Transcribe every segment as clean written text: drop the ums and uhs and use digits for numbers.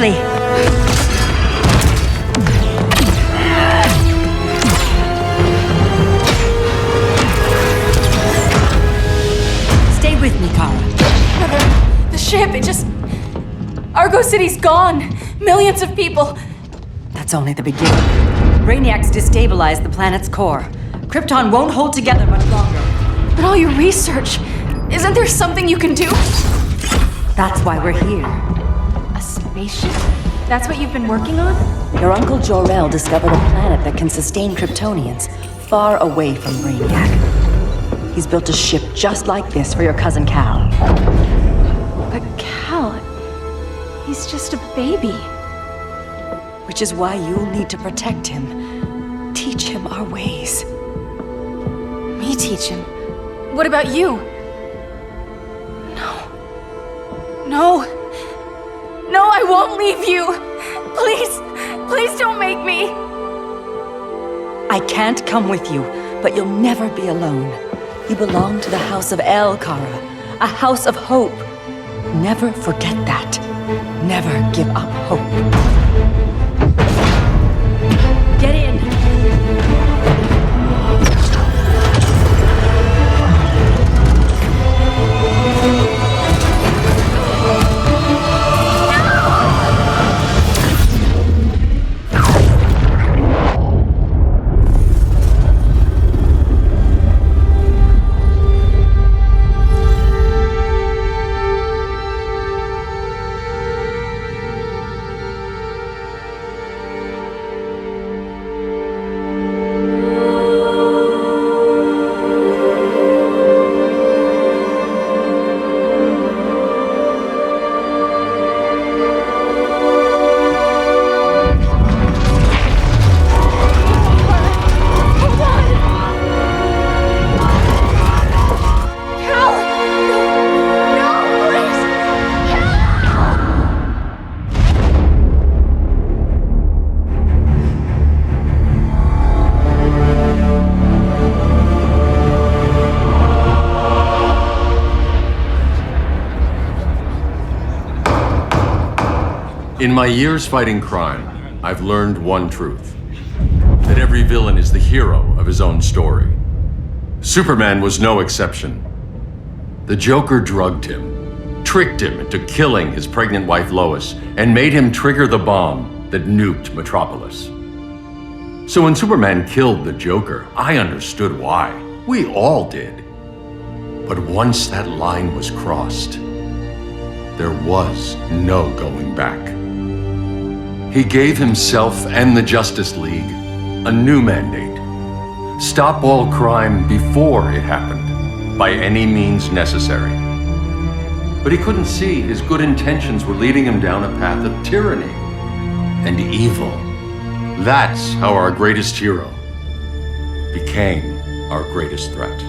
quickly! Stay with me, Kara. The ship, it just... Argo City's gone. Millions of people. That's only the beginning. Brainiac's destabilized the planet's core. Krypton won't hold together much longer. But all your research, isn't there something you can do? That's why we're here. A spaceship? That's what you've been working on? Your uncle Jor-El discovered a planet that can sustain Kryptonians, far away from Brainiac. He's built a ship just like this for your cousin Cal. But Cal... he's just a baby. Which is why you'll need to protect him. Teach him our ways. Me teach him? What about you? No, I won't leave you! Please don't make me! I can't come with you, but you'll never be alone. You belong to the House of El, Kara. A house of hope. Never forget that. Never give up hope. Get in! In my years fighting crime, I've learned one truth. That every villain is the hero of his own story. Superman was no exception. The Joker drugged him, tricked him into killing his pregnant wife Lois, and made him trigger the bomb that nuked Metropolis. So when Superman killed the Joker, I understood why. We all did. But once that line was crossed, there was no going back. He gave himself and the Justice League a new mandate. Stop all crime before it happened, by any means necessary. But he couldn't see his good intentions were leading him down a path of tyranny and evil. That's how our greatest hero became our greatest threat.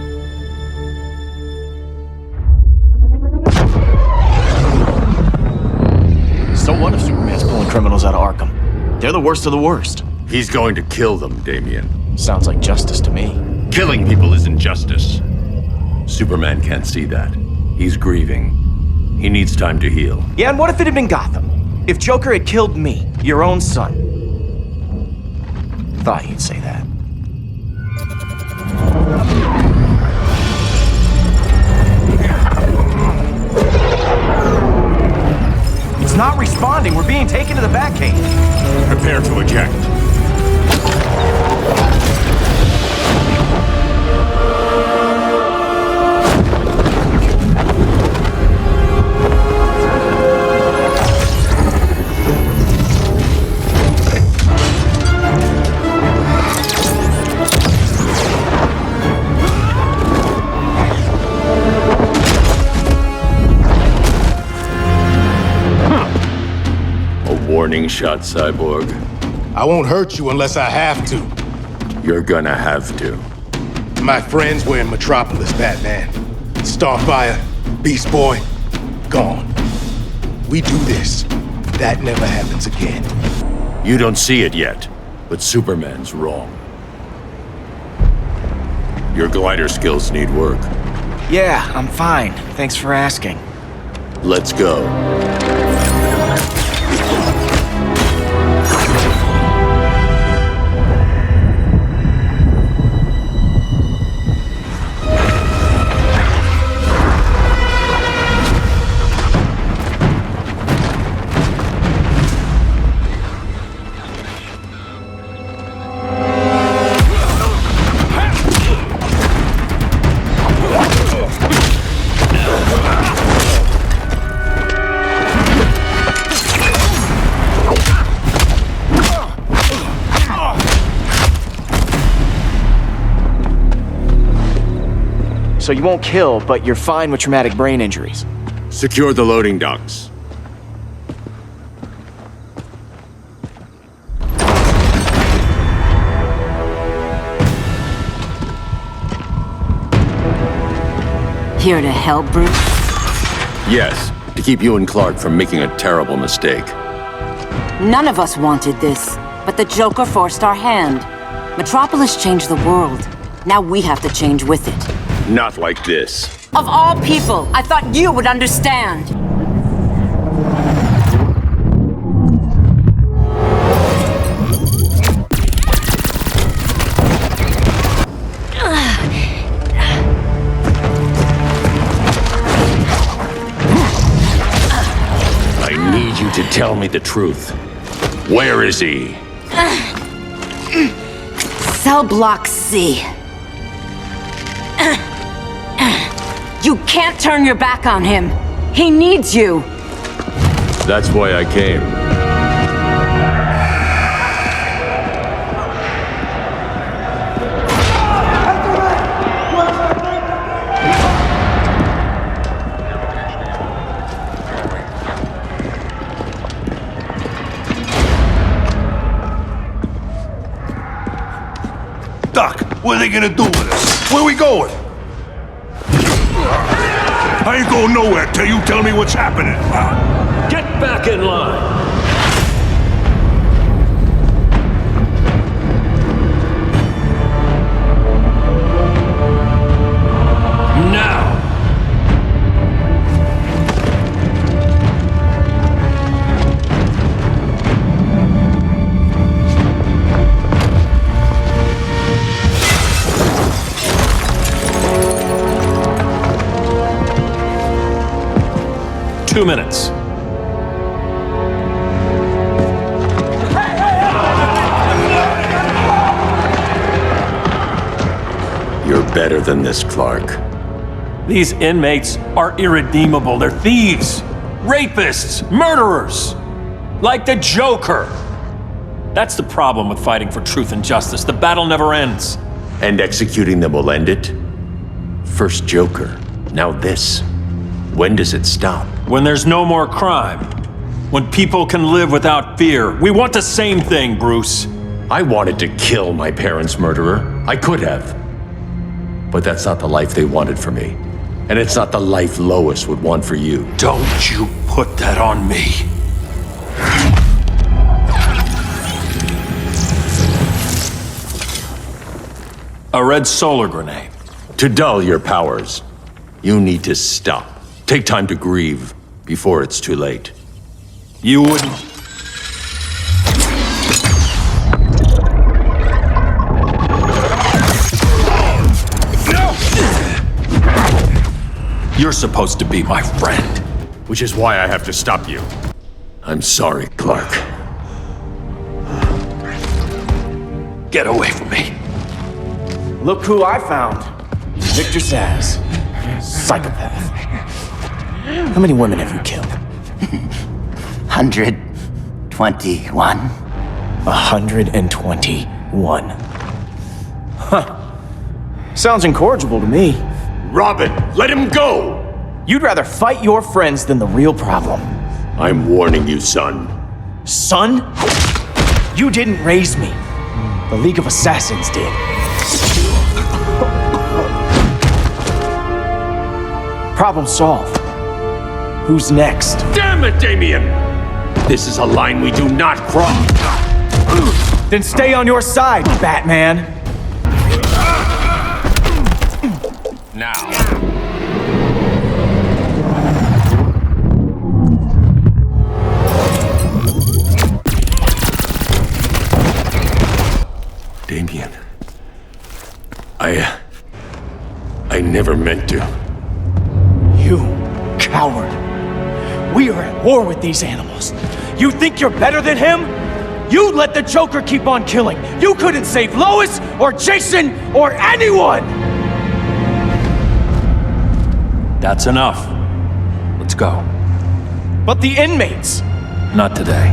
So what if Superman's pulling criminals out of Arkham? They're the worst of the worst. He's going to kill them, Damian. Sounds like justice to me. Killing people isn't justice. Superman can't see that. He's grieving. He needs time to heal. Yeah, and what if it had been Gotham? If Joker had killed me, your own son? Thought you'd say that. It's not responding. We're being taken to the Batcave. Prepare to eject. Warning shot, Cyborg. I won't hurt you unless I have to. You're gonna have to. My friends were in Metropolis, Batman. Starfire, Beast Boy, gone. We do this. That never happens again. You don't see it yet, but Superman's wrong. Your glider skills need work. Yeah, I'm fine. Thanks for asking. Let's go. so you won't kill, but you're fine with traumatic brain injuries. Secure the loading docks. Here to help, Bruce? Yes, to keep you and Clark from making a terrible mistake. None of us wanted this, but the Joker forced our hand. Metropolis changed the world. Now we have to change with it. Not like this. Of all people, I thought you would understand. I need you to tell me the truth. Where is he? Cell Block C. You can't turn your back on him. He needs you. That's why I came. Doc, what are they gonna do with us? Where we going? I ain't going nowhere till you tell me what's happening. Get back in line! Now! Two minutes. You're better than this, Clark. These inmates are irredeemable. They're thieves, rapists, murderers. Like the Joker. That's the problem with fighting for truth and justice. The battle never ends. And executing them will end it? First Joker, now this. When does it stop? When there's no more crime. When people can live without fear. We want the same thing, Bruce. I wanted to kill my parents' murderer. I could have. But that's not the life they wanted for me. And it's not the life Lois would want for you. Don't you put that on me. A red solar grenade. To dull your powers, you need to stop. Take time to grieve before it's too late. You wouldn't... You're supposed to be my friend. Which is why I have to stop you. I'm sorry, Clark. Get away from me. Look who I found. Victor Zsasz. Psychopath. How many women have you killed? 121. 121. Huh. Sounds incorrigible to me. Robin, let him go! You'd rather fight your friends than the real problem. I'm warning you, son. Son? You didn't raise me. The League of Assassins did. Problem solved. Who's next? Damn it, Damien! This is a line we do not cross. Then stay on your side, Batman. Now. Damien. I never meant to. You coward. We are at war with these animals. You think you're better than him? You let the Joker keep on killing. You couldn't save Lois or Jason or anyone! That's enough. Let's go. But the inmates. Not today.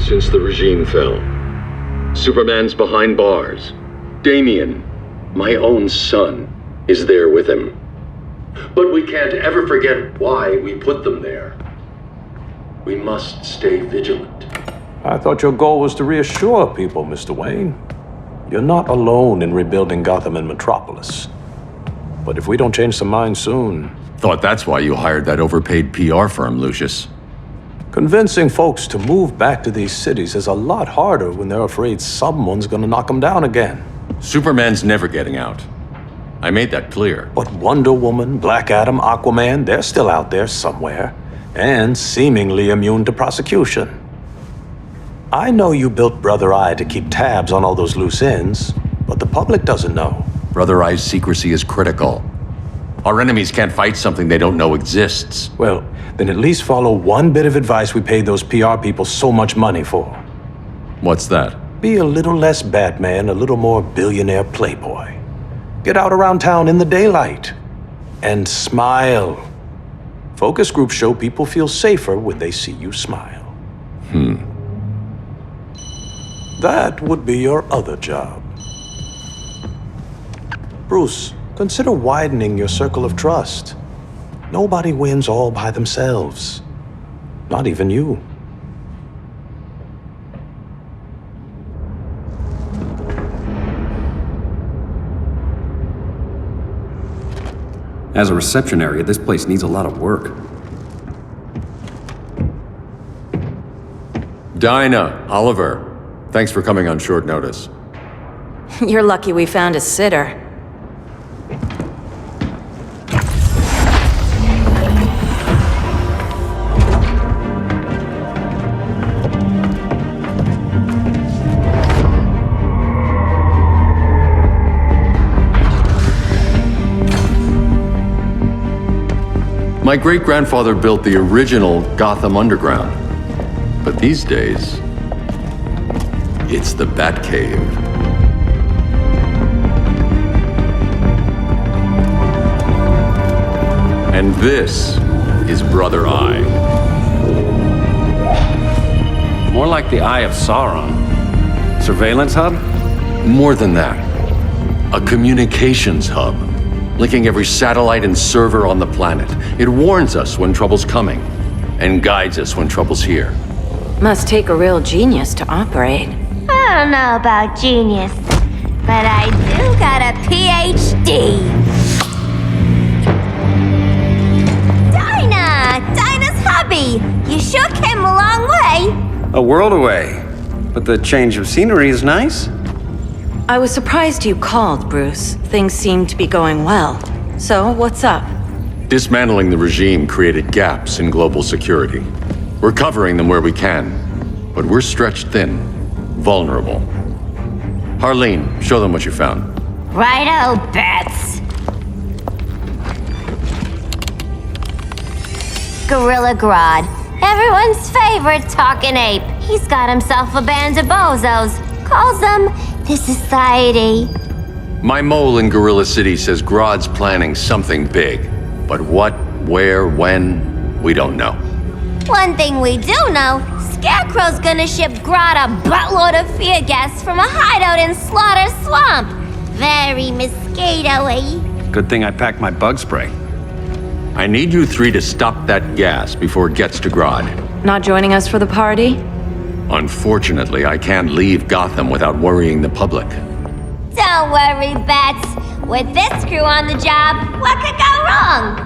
since the regime fell. Superman's behind bars. Damian, my own son, is there with him. But we can't ever forget why we put them there. We must stay vigilant. I thought your goal was to reassure people, Mr. Wayne. You're not alone in rebuilding Gotham and Metropolis. But if we don't change some minds soon... Thought that's why you hired that overpaid PR firm, Lucius. Convincing folks to move back to these cities is a lot harder when they're afraid someone's gonna knock them down again. Superman's never getting out. I made that clear. But Wonder Woman, Black Adam, Aquaman, they're still out there somewhere, and seemingly immune to prosecution. I know you built Brother Eye to keep tabs on all those loose ends, but the public doesn't know. Brother Eye's secrecy is critical. Our enemies can't fight something they don't know exists. Well, then at least follow one bit of advice we paid those PR people so much money for. What's that? Be a little less Batman, a little more billionaire playboy. Get out around town in the daylight. And smile. Focus groups show people feel safer when they see you smile. That would be your other job. Bruce, consider widening your circle of trust. Nobody wins all by themselves. Not even you. As a reception area, this place needs a lot of work. Dinah, Oliver, thanks for coming on short notice. You're lucky we found a sitter. My great-grandfather built the original Gotham Underground. But these days, it's the Batcave. And this is Brother Eye. More like the Eye of Sauron. Surveillance hub? More than that. A communications hub, linking every satellite and server on the planet. It warns us when trouble's coming, and guides us when trouble's here. Must take a real genius to operate. I don't know about genius, but I do got a PhD. Dinah's hubby. You sure came a long way. A world away. But the change of scenery is nice. I was surprised you called, Bruce. Things seem to be going well. So, what's up? Dismantling the regime created gaps in global security. We're covering them where we can, but we're stretched thin, vulnerable. Harleen, show them what you found. Righto, Bats. Gorilla Grodd, everyone's favorite talking ape. He's got himself a band of bozos. Calls them the Society. My mole in Gorilla City says Grodd's planning something big. But what, where, when, we don't know. One thing we do know, Scarecrow's gonna ship Grodd a buttload of fear gas from a hideout in Slaughter Swamp. Very mosquito-y. Good thing I packed my bug spray. I need you three to stop that gas before it gets to Grodd. Not joining us for the party? Unfortunately, I can't leave Gotham without worrying the public. Don't worry, Bats. With this crew on the job, what could go wrong?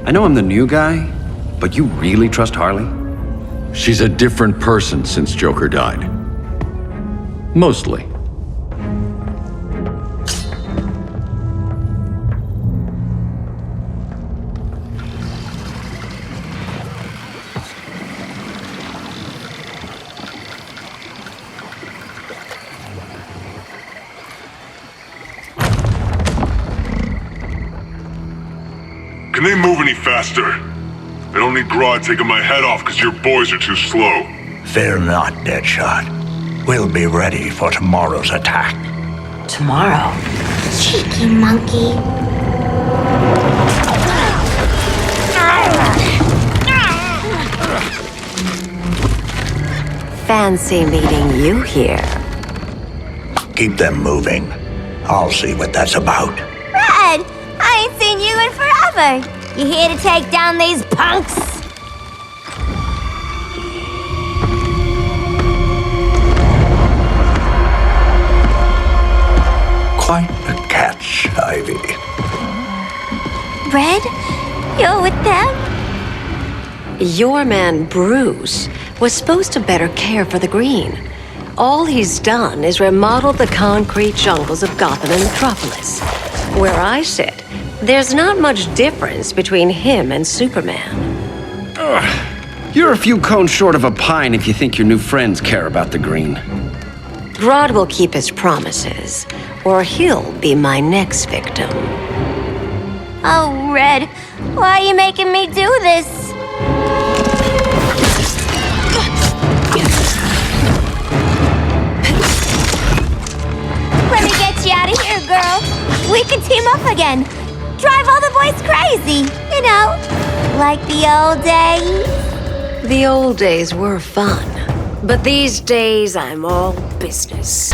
I know I'm the new guy, but you really trust Harley? She's a different person since Joker died. Mostly. Can they move any faster? I don't need Grodd taking my head off because your boys are too slow. Fear not, Deadshot. We'll be ready for tomorrow's attack. Tomorrow? Cheeky monkey. fancy meeting you here. Keep them moving. I'll see what that's about. Red, I ain't seen you in forever. You here to take down these punks? Quite a catch, Ivy. Red, you're with them? Your man, Bruce, was supposed to better care for the Green. All he's done is remodel the concrete jungles of Gotham and Metropolis. Where I sit, there's not much difference between him and Superman. You're a few cones short of a pine if you think your new friends care about the Green. Grodd will keep his promises, or he'll be my next victim. Oh, Red, why are you making me do this? Let me get you out of here, girl. We can team up again. Drive all the boys crazy, you know, like the old days. The old days were fun, but these days I'm all business.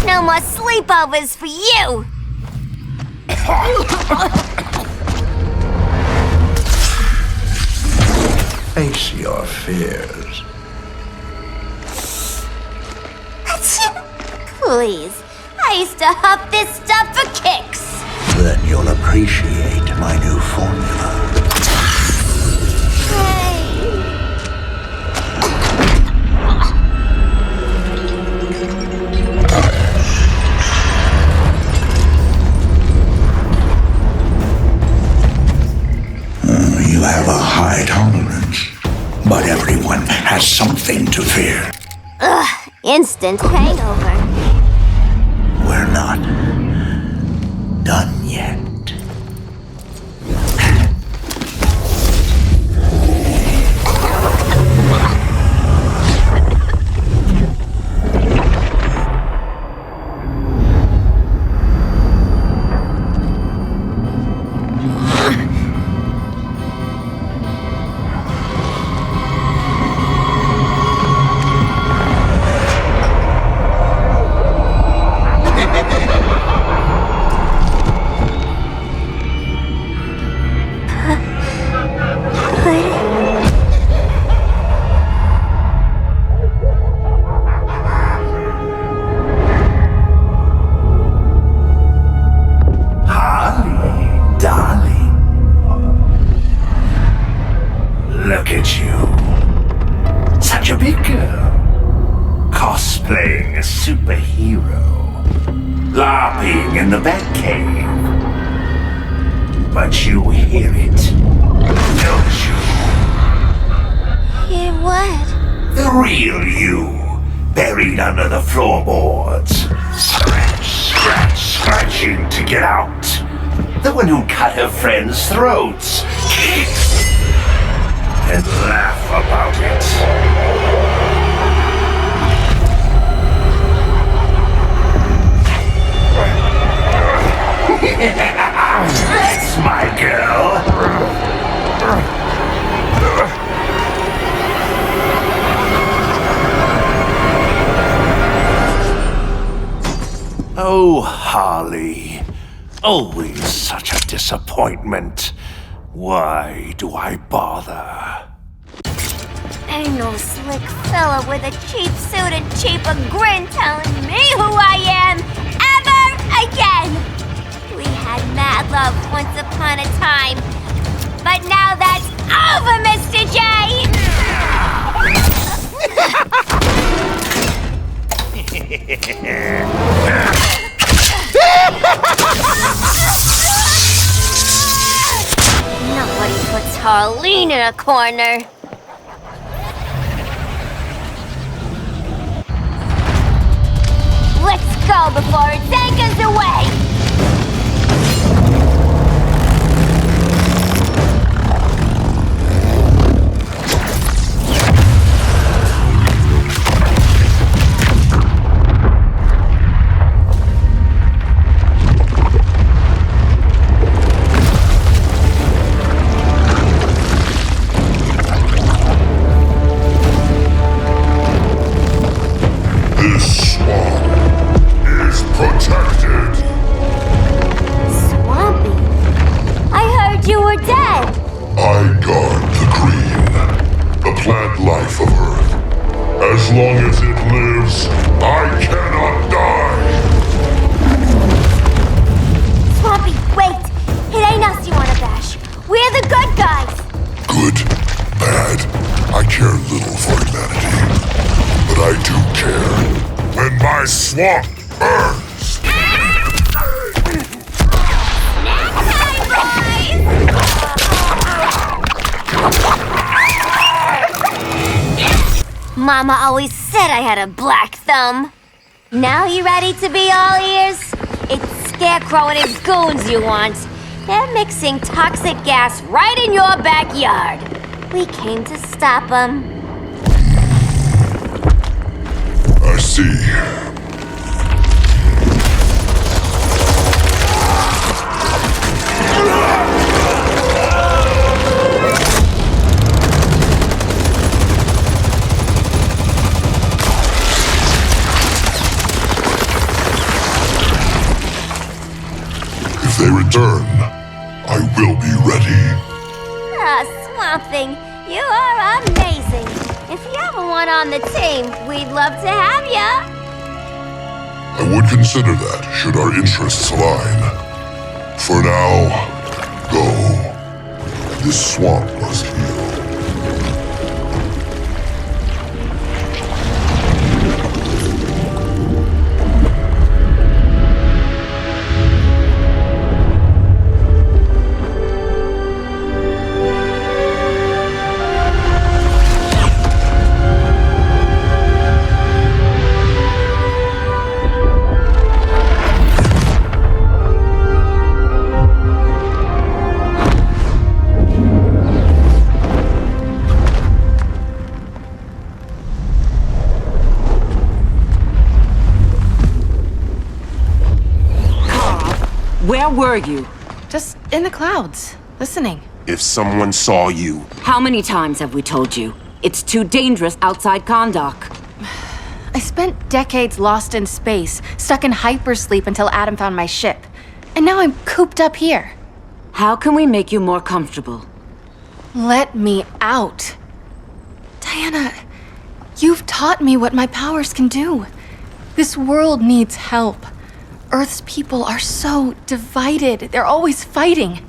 No more sleepovers for you. Face your fears. Please, I used to huff this stuff for kicks. Then you'll appreciate my new formula. You have a high tolerance, but everyone has something to fear. Ugh, instant hangover. We're not done yet. Look at you. Such a big girl. Cosplaying a superhero. LARPing in the Batcave. But you hear it, don't you? Hear what? The real you, buried under the floorboards. Scratch, scratch, scratching to get out. The one who cut her friends' throats. And laugh about it. That's my girl. Oh, Harley. Always such a disappointment. Why do I bother? Ain't no slick fella with a cheap suit and cheaper grin telling me who I am ever again. We had mad love once upon a time, but now that's over, Mr. J. Nobody puts Harleen in a corner. Let's go before it takes us away! swamp burns! Mama always said I had a black thumb. Now you ready to be all ears? It's Scarecrow and his goons you want. They're mixing toxic gas right in your backyard. We came to stop them. I see. If they return, I will be ready. Swamp Thing, you are amazing. If you ever want on the team, we'd love to have ya. I would consider that, should our interests align. For now, go. This swamp must heal. Where were you? Just in the clouds, listening. If someone saw you... How many times have we told you? It's too dangerous outside Kahndaq. I spent decades lost in space, stuck in hypersleep until Adam found my ship. And now I'm cooped up here. How can we make you more comfortable? Let me out. Diana, you've taught me what my powers can do. This world needs help. Earth's people are so divided. They're always fighting.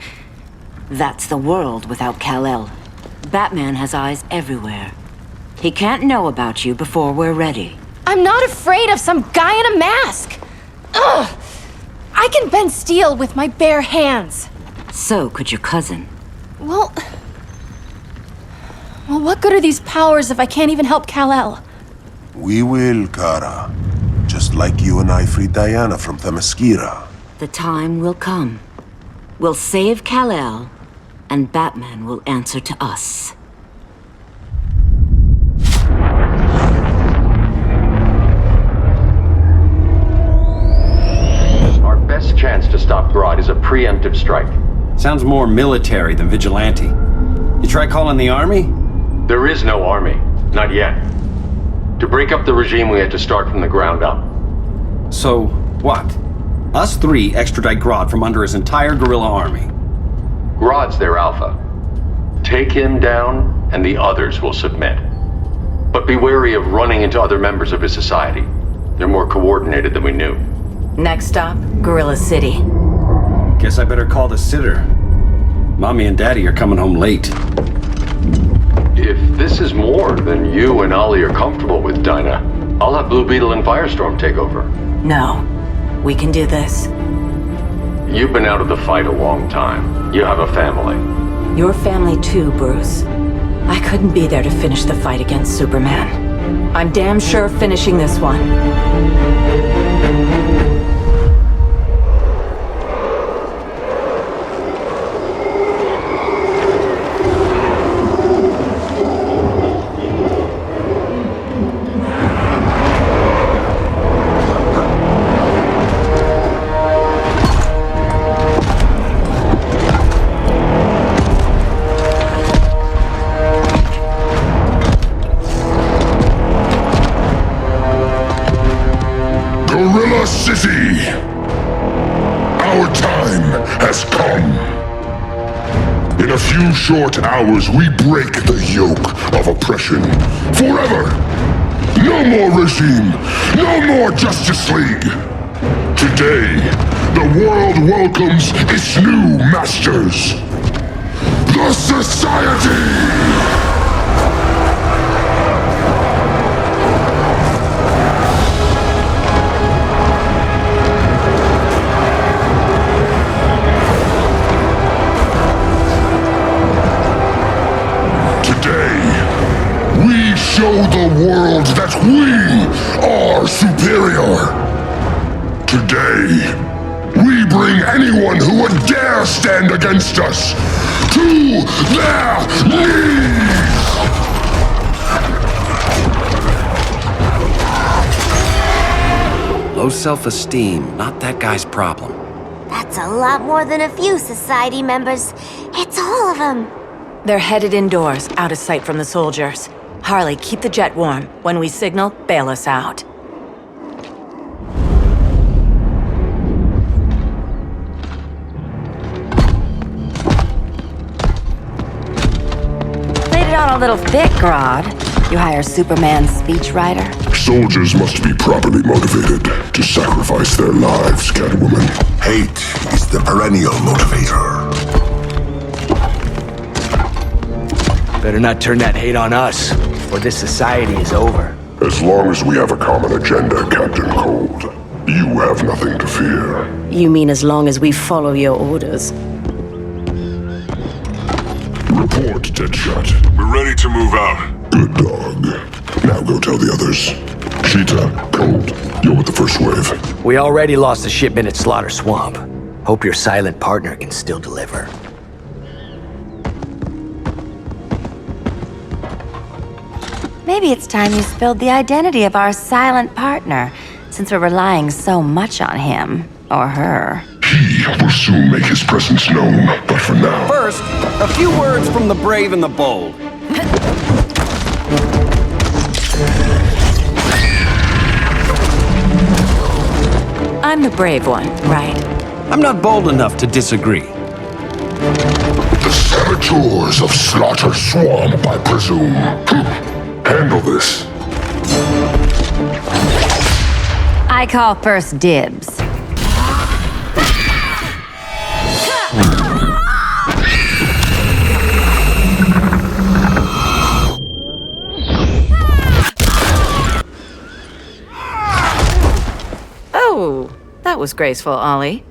That's the world without Kal-El. Batman has eyes everywhere. He can't know about you before we're ready. I'm not afraid of some guy in a mask. Ugh! I can bend steel with my bare hands. So could your cousin. Well, what good are these powers if I can't even help Kal-El? We will, Kara. Just like you and I freed Diana from Themyscira. The time will come. We'll save Kal-El, and Batman will answer to us. Our best chance to stop Grodd is a preemptive strike. Sounds more military than vigilante. You try calling the army? There is no army. Not yet. To break up the regime, we had to start from the ground up. So, what? Us three extradite Grodd from under his entire guerrilla army. Grodd's their alpha. Take him down, and the others will submit. But be wary of running into other members of his society. They're more coordinated than we knew. Next stop, Gorilla City. Guess I better call the sitter. Mommy and Daddy are coming home late. If this is more than you and Ollie are comfortable with, Dinah, I'll have Blue Beetle and Firestorm take over. No, we can do this. You've been out of the fight a long time. You have a family. Your family too, Bruce. I couldn't be there to finish the fight against Superman. I'm damn sure finishing this one. City! Our time has come. In a few short hours, we break the yoke of oppression. Forever! No more regime! No more Justice League! Today, the world welcomes its new masters. The Society! anyone who would dare stand against us to their knees! Low self-esteem, not that guy's problem. That's a lot more than a few society members. It's all of them. They're headed indoors, out of sight from the soldiers. Harley, keep the jet warm. When we signal, bail us out. Played it on a little thick, Grodd. You hire Superman's speechwriter? Soldiers must be properly motivated to sacrifice their lives, Catwoman. Hate is the perennial motivator. Better not turn that hate on us, or this society is over. As long as we have a common agenda, Captain Cold, you have nothing to fear. You mean as long as we follow your orders? Report, Deadshot. We're ready to move out. Good dog. Now go tell the others. Cheetah, Cold, you're with the first wave. We already lost a shipment at Slaughter Swamp. Hope your silent partner can still deliver. Maybe it's time you spilled the identity of our silent partner, since we're relying so much on him. Or her. He will soon make his presence known, but for now... First, a few words from the brave and the bold. I'm the brave one, right? I'm not bold enough to disagree. The saboteurs of Slaughter Swamp, I presume. Handle this. I call first dibs. Oh, that was graceful, Ollie.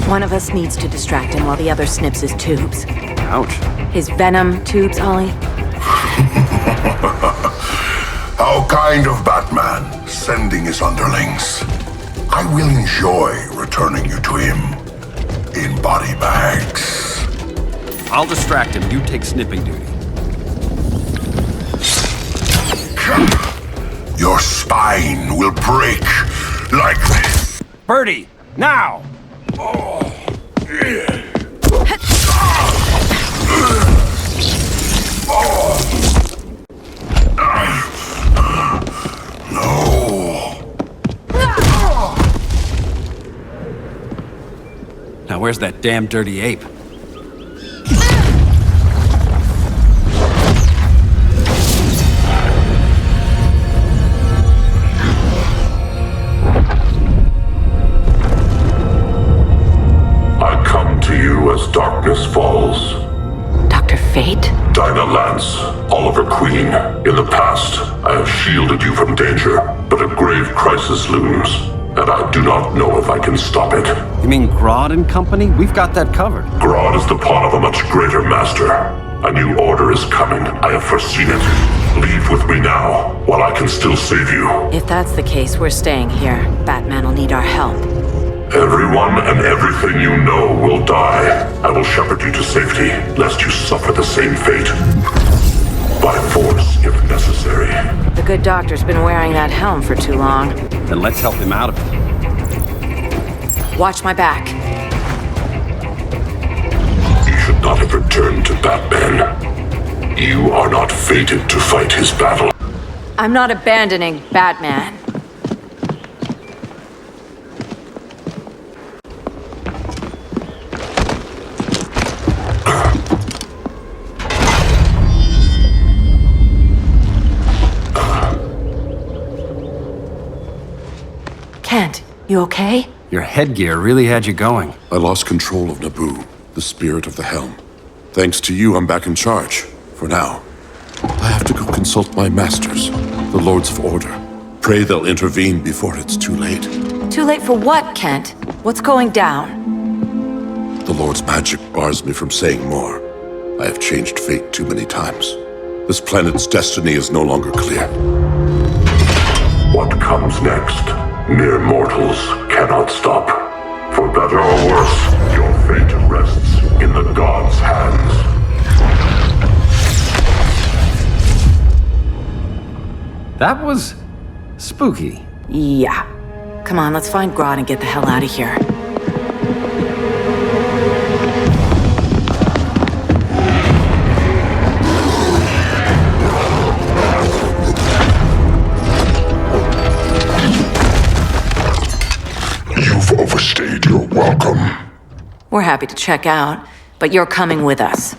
One of us needs to distract him while the other snips his tubes. Ouch. His venom tubes, Ollie. How kind of Batman, sending his underlings. I will enjoy returning you to him in body bags. I'll distract him. You take snipping duty. Your spine will break like this. Birdie, now! Now where's that damn dirty ape? I come to you as darkness falls. Dr. Fate? Dinah Lance, Oliver Queen. In the past, I have shielded you from danger, but a grave crisis looms, and I do not know if I can stop it. You mean Grodd and company? We've got that covered. Grodd is the pawn of a much greater master. A new order is coming. I have foreseen it. Leave with me now, while I can still save you. If that's the case, we're staying here. Batman will need our help. Everyone and everything you know will die. I will shepherd you to safety, lest you suffer the same fate. By force, if necessary. The good doctor's been wearing that helm for too long. Then let's help him out of it. Watch my back. You should not have returned to Batman. You are not fated to fight his battle. I'm not abandoning Batman. Kent, you okay? Your headgear really had you going. I lost control of Naboo, the spirit of the helm. Thanks to you, I'm back in charge. For now. I have to go consult my masters, the Lords of Order. Pray they'll intervene before it's too late. Too late for what, Kent? What's going down? The Lord's magic bars me from saying more. I have changed fate too many times. This planet's destiny is no longer clear. What comes next? Mere mortals cannot stop. For better or worse, your fate rests in the gods' hands. That was spooky. Yeah. Come on, let's find Grodd and get the hell out of here. You've overstayed your welcome. We're happy to check out, but you're coming with us.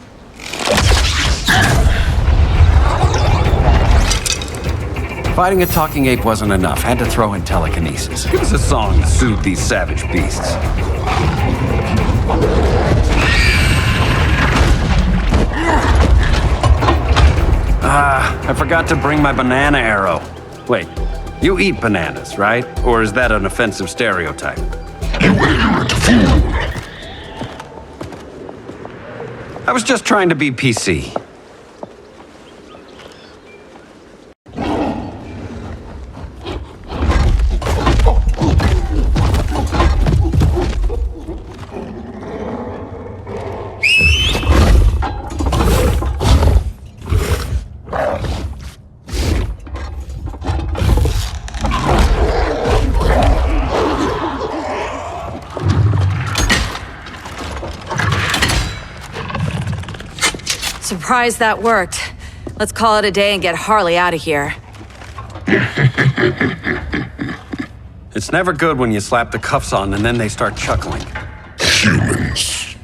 Fighting a talking ape wasn't enough. Had to throw in telekinesis. Give us a song to soothe these savage beasts. I forgot to bring my banana arrow. Wait, you eat bananas, right? Or is that an offensive stereotype? You ignorant fool! I was just trying to be PC. Surprised that worked. Let's call it a day and get Harley out of here. It's never good when you slap the cuffs on and then they start chuckling. Humans.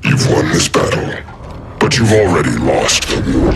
You've won this battle, but you've already lost the war.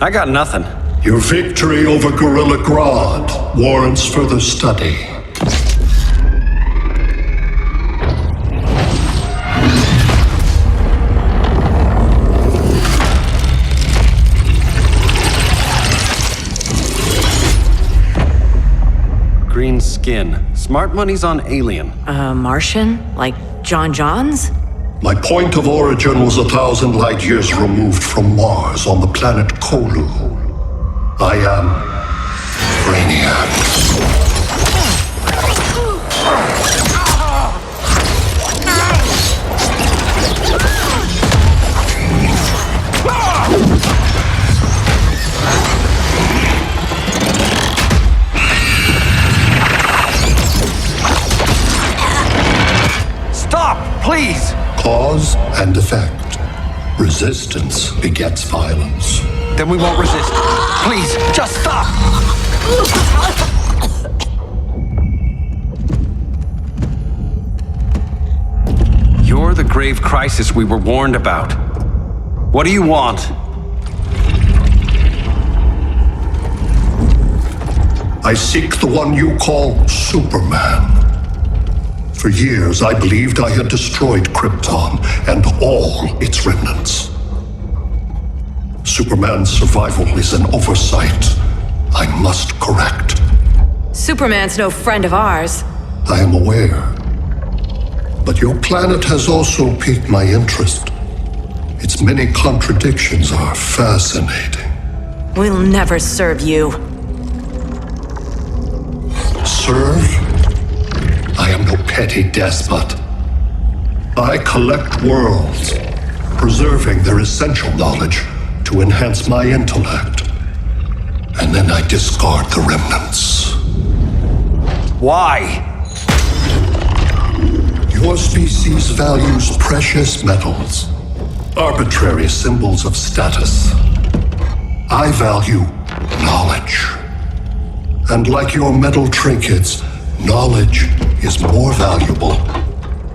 I got nothing. Your victory over Gorilla Grodd warrants further study. Green skin. Smart money's on alien. Martian? Like John Johns? My point of origin was 1,000 light years removed from Mars on the planet Kolu. I am Brainiac. Stop, please! Cause and effect. Resistance begets violence. Then we won't resist. Please, just stop! You're the grave crisis we were warned about. What do you want? I seek the one you call Superman. For years, I believed I had destroyed Krypton and all its remnants. Superman's survival is an oversight I must correct. Superman's no friend of ours. I am aware. But your planet has also piqued my interest. Its many contradictions are fascinating. We'll never serve you. Serve? I am no petty despot. I collect worlds, preserving their essential knowledge to enhance my intellect. And then I discard the remnants. Why? Your species values precious metals. arbitrary symbols of status. I value knowledge. And like your metal trinkets, knowledge is more valuable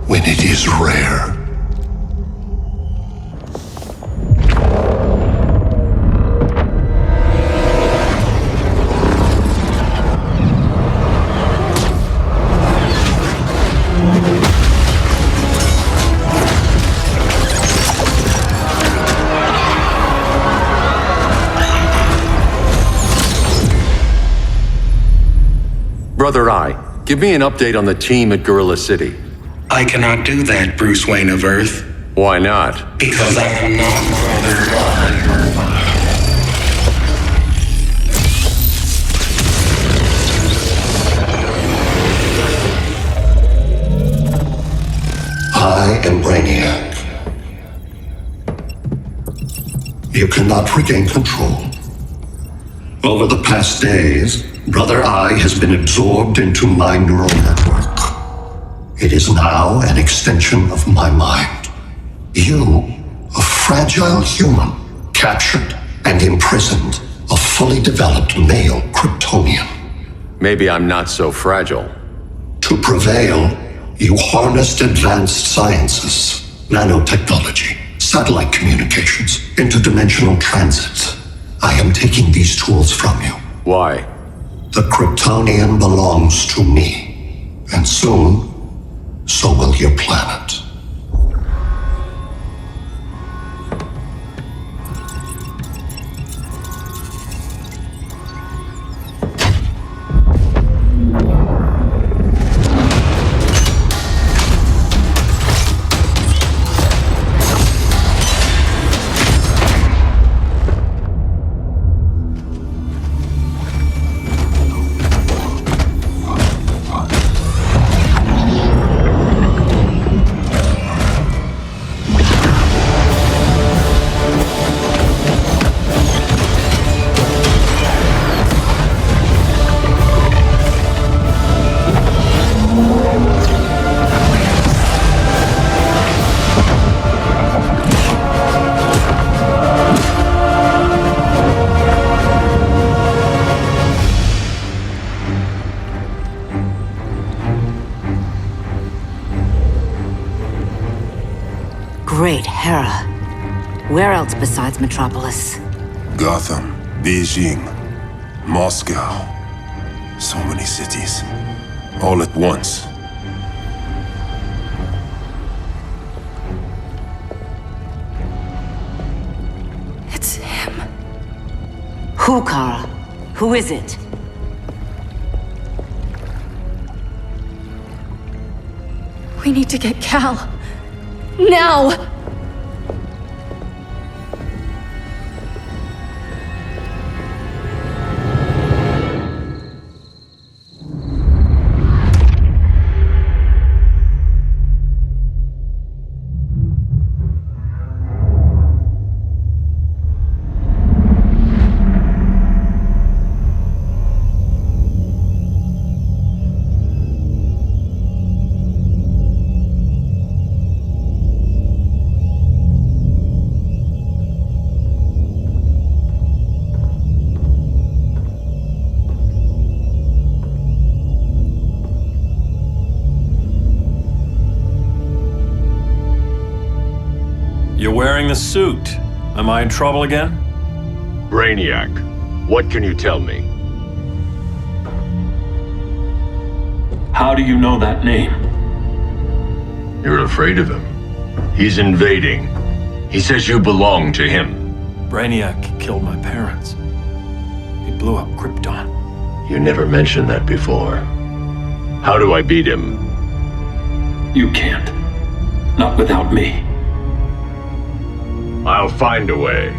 when it is rare. Brother Eye, give me an update on the team at Gorilla City. I cannot do that, Bruce Wayne of Earth. Why not? Because I am not Brother I am Brainiac. You cannot regain control. Over the past days, Brother Eye has been absorbed into my neural network. It is now an extension of my mind. You, a fragile human, captured and imprisoned a fully developed male Kryptonian. Maybe I'm not so fragile. To prevail, you harnessed advanced sciences, nanotechnology, satellite communications, interdimensional transit. I am taking these tools from you. Why? The Kryptonian belongs to me, and soon, so will your planet. Great Hera. Where else besides Metropolis? Gotham, Beijing, Moscow. So many cities. All at once. It's him. Who, Kara? Who is it? We need to get Cal. Now! You're wearing the suit. Am I in trouble again? Brainiac, what can you tell me? How do you know that name? You're afraid of him. He's invading. He says you belong to him. Brainiac killed my parents. He blew up Krypton. You never mentioned that before. How do I beat him? You can't. Not without me. I'll find a way.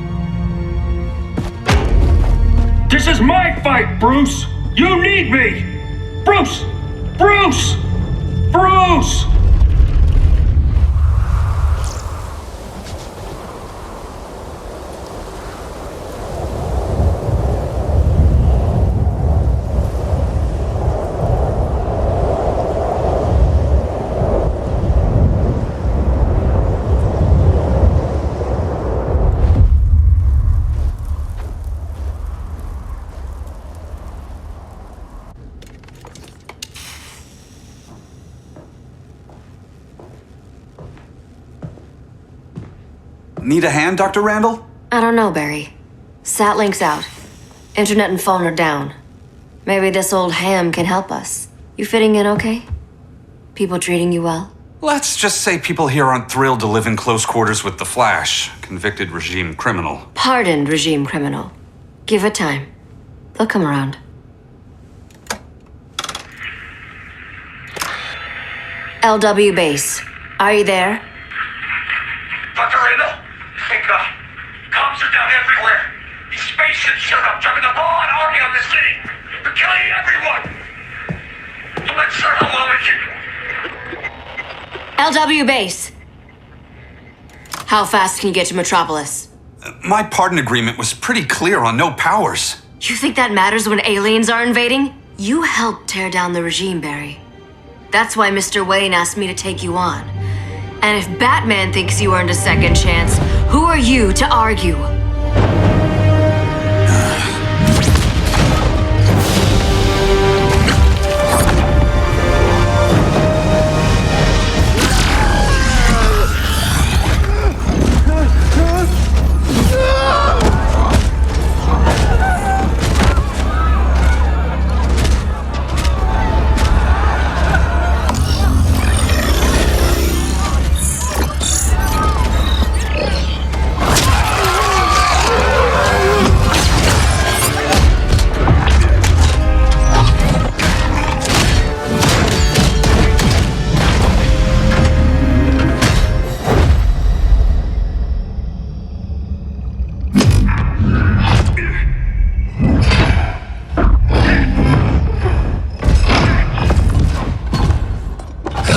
This is my fight, Bruce! You need me! Bruce! Bruce! Bruce! Need a hand, Dr. Randall? I don't know, Barry. Satlink's out. Internet and phone are down. Maybe this old ham can help us. You fitting in okay? People treating you well? Let's just say people here aren't thrilled to live in close quarters with the Flash, convicted regime criminal. Pardoned regime criminal. Give it time. They'll come around. LW base. Are you there? Dr. Randall, thank God. Cops are down everywhere. These spaceships showed up, dropping the ball and army on the city. They're killing everyone. I'm not sure how long it can. LW base. How fast can you get to Metropolis? My pardon agreement was pretty clear on no powers. You think that matters when aliens are invading? You helped tear down the regime, Barry. That's why Mr. Wayne asked me to take you on. And if Batman thinks you earned a second chance, who are you to argue?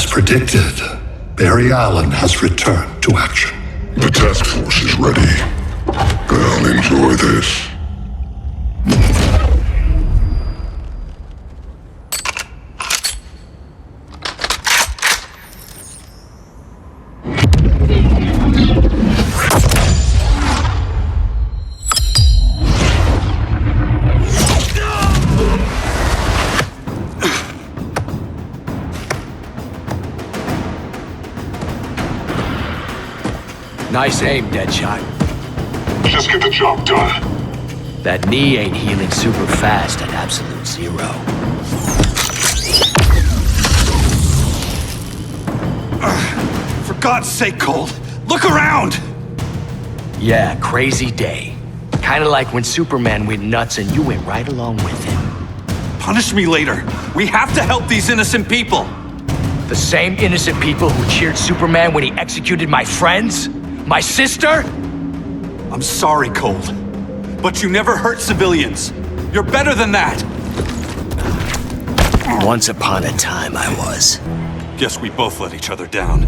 Predicted, Barry Allen has returned to action. The task force is ready. I'll enjoy this. Nice aim, Deadshot. Just get the job done. That knee ain't healing super fast at absolute zero. For God's sake, Cole, look around! Yeah, crazy day. Kinda like when Superman went nuts and you went right along with him. Punish me later. We have to help these innocent people. The same innocent people who cheered Superman when he executed my friends? My sister? I'm sorry, Cole, but you never hurt civilians. You're better than that. Once upon a time, I was. Guess we both let each other down.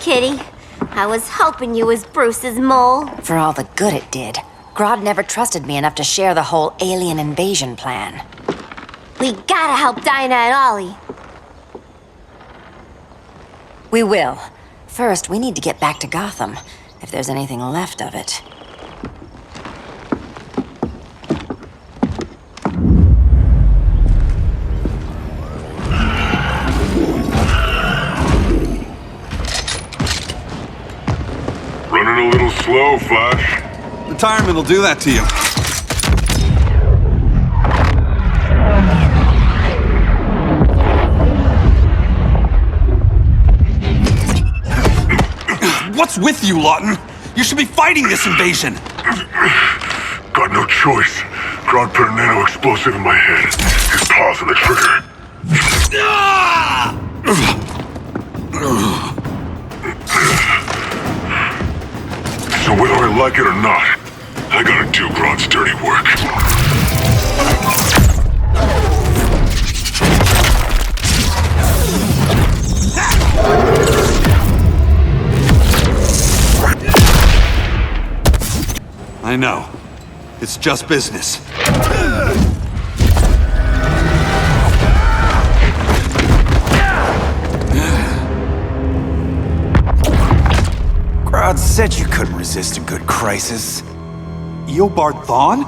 Kitty. I was hoping you was Bruce's mole. For all the good it did. Grodd never trusted me enough to share the whole alien invasion plan. We gotta help Dinah and Ollie. We will. First, we need to get back to Gotham, if there's anything left of it. Running a little slow, Flash. Retirement will do that to you. What's with you, Lawton? You should be fighting this invasion. Got no choice. Grodd put a nano-explosive in my head. His paws on the trigger. So whether I like it or not, I gotta do Grodd. God's dirty work. I know. It's just business. Grodd said you couldn't resist a good crisis. Eobard Thawne?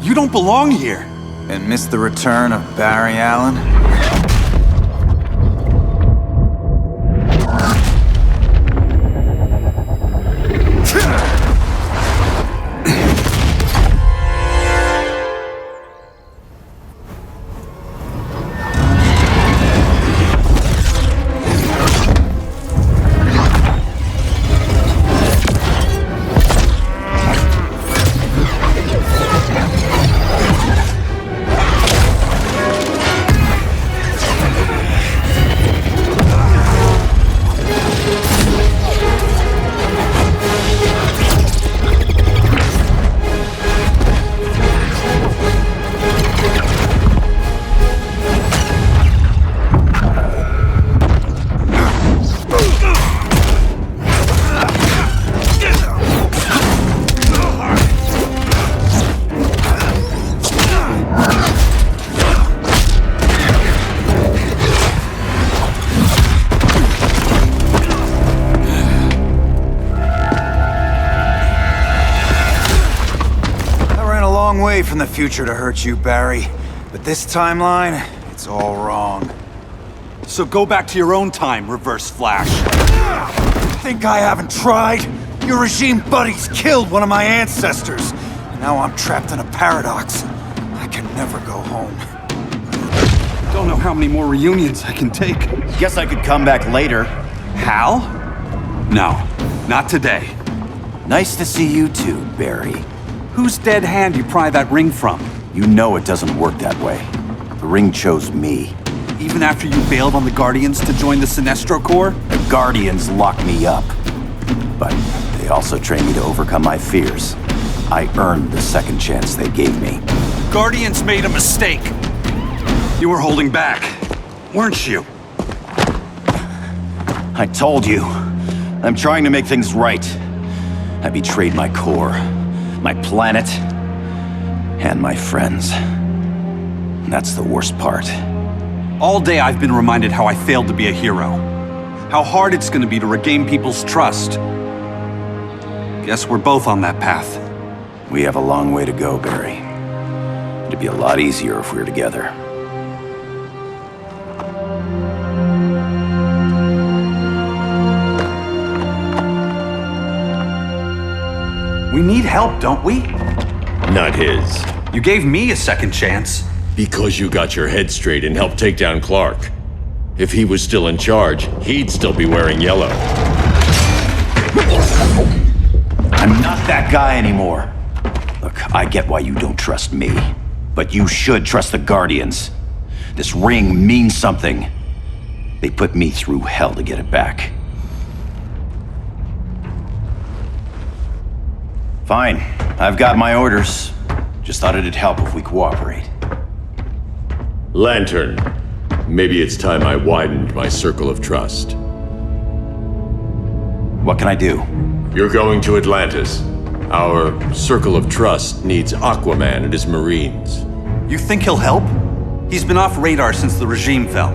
You don't belong here. And miss the return of Barry Allen? From the future to hurt you, Barry. But this timeline, it's all wrong. So go back to your own time, Reverse Flash. Think I haven't tried? Your regime buddies killed one of my ancestors. And now I'm trapped in a paradox. I can never go home. Don't know how many more reunions I can take. Guess I could come back later. Hal? No, not today. Nice to see you too, Barry. Whose dead hand you pry that ring from? You know it doesn't work that way. The ring chose me. Even after you bailed on the Guardians to join the Sinestro Corps? The Guardians locked me up. But they also trained me to overcome my fears. I earned the second chance they gave me. Guardians made a mistake. You were holding back, weren't you? I told you. I'm trying to make things right. I betrayed my Corps, my planet, and my friends. That's the worst part. All day I've been reminded how I failed to be a hero. How hard it's gonna be to regain people's trust. Guess we're both on that path. We have a long way to go, Barry. It'd be a lot easier if we were together. We need help, don't we? Not his. You gave me a second chance. Because you got your head straight and helped take down Clark. If he was still in charge, he'd still be wearing yellow. I'm not that guy anymore. Look, I get why you don't trust me. But you should trust the Guardians. This ring means something. They put me through hell to get it back. Fine. I've got my orders. Just thought it'd help if we cooperate. Lantern. Maybe it's time I widened my circle of trust. What can I do? You're going to Atlantis. Our circle of trust needs Aquaman and his Marines. You think he'll help? He's been off radar since the regime fell.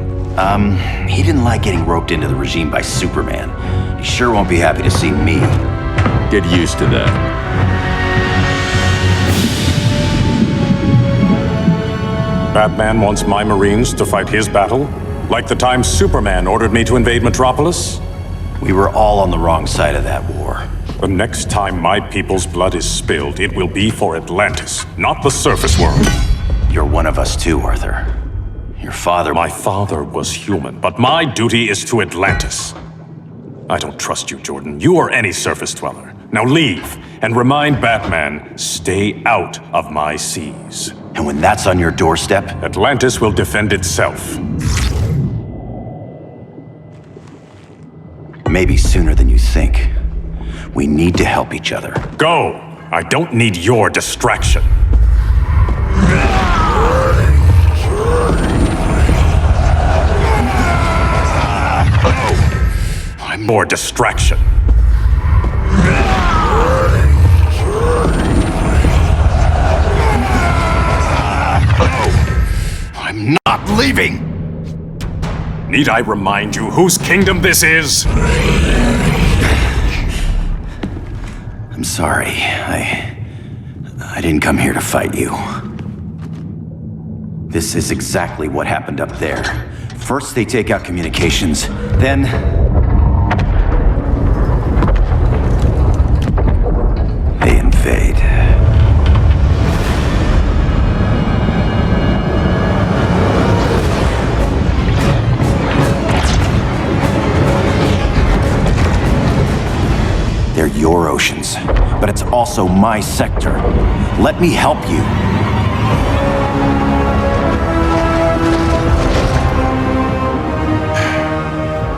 He didn't like getting roped into the regime by Superman. He sure won't be happy to see me. Get used to that. Batman wants my Marines to fight his battle? Like the time Superman ordered me to invade Metropolis? We were all on the wrong side of that war. The next time my people's blood is spilled, it will be for Atlantis, not the surface world. You're one of us too, Arthur. Your father... My father was human, but my duty is to Atlantis. I don't trust you, Jordan. You or any surface dweller. Now leave, and remind Batman, stay out of my seas. And when that's on your doorstep? Atlantis will defend itself. Maybe sooner than you think. We need to help each other. Go! I don't need your distraction. I'm more distraction. I'm not leaving! Need I remind you whose kingdom this is? I'm sorry. I didn't come here to fight you. This is exactly what happened up there. First they take out communications, then... they invade. They're your oceans, but it's also my sector. Let me help you.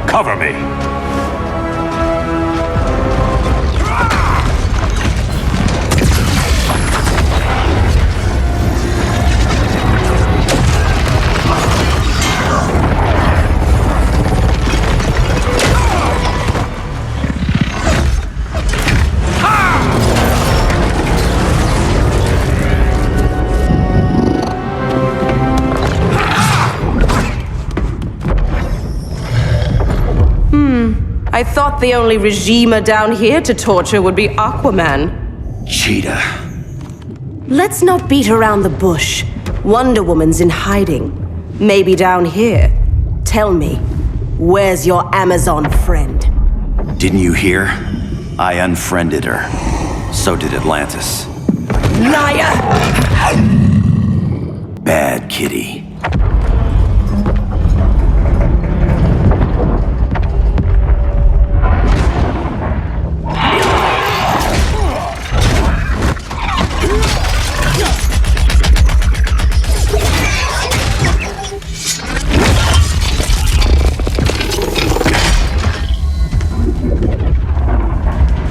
Cover me! I thought the only regimer down here to torture would be Aquaman. Cheetah. Let's not beat around the bush. Wonder Woman's in hiding. Maybe down here. Tell me, where's your Amazon friend? Didn't you hear? I unfriended her. So did Atlantis. Liar! Bad kitty.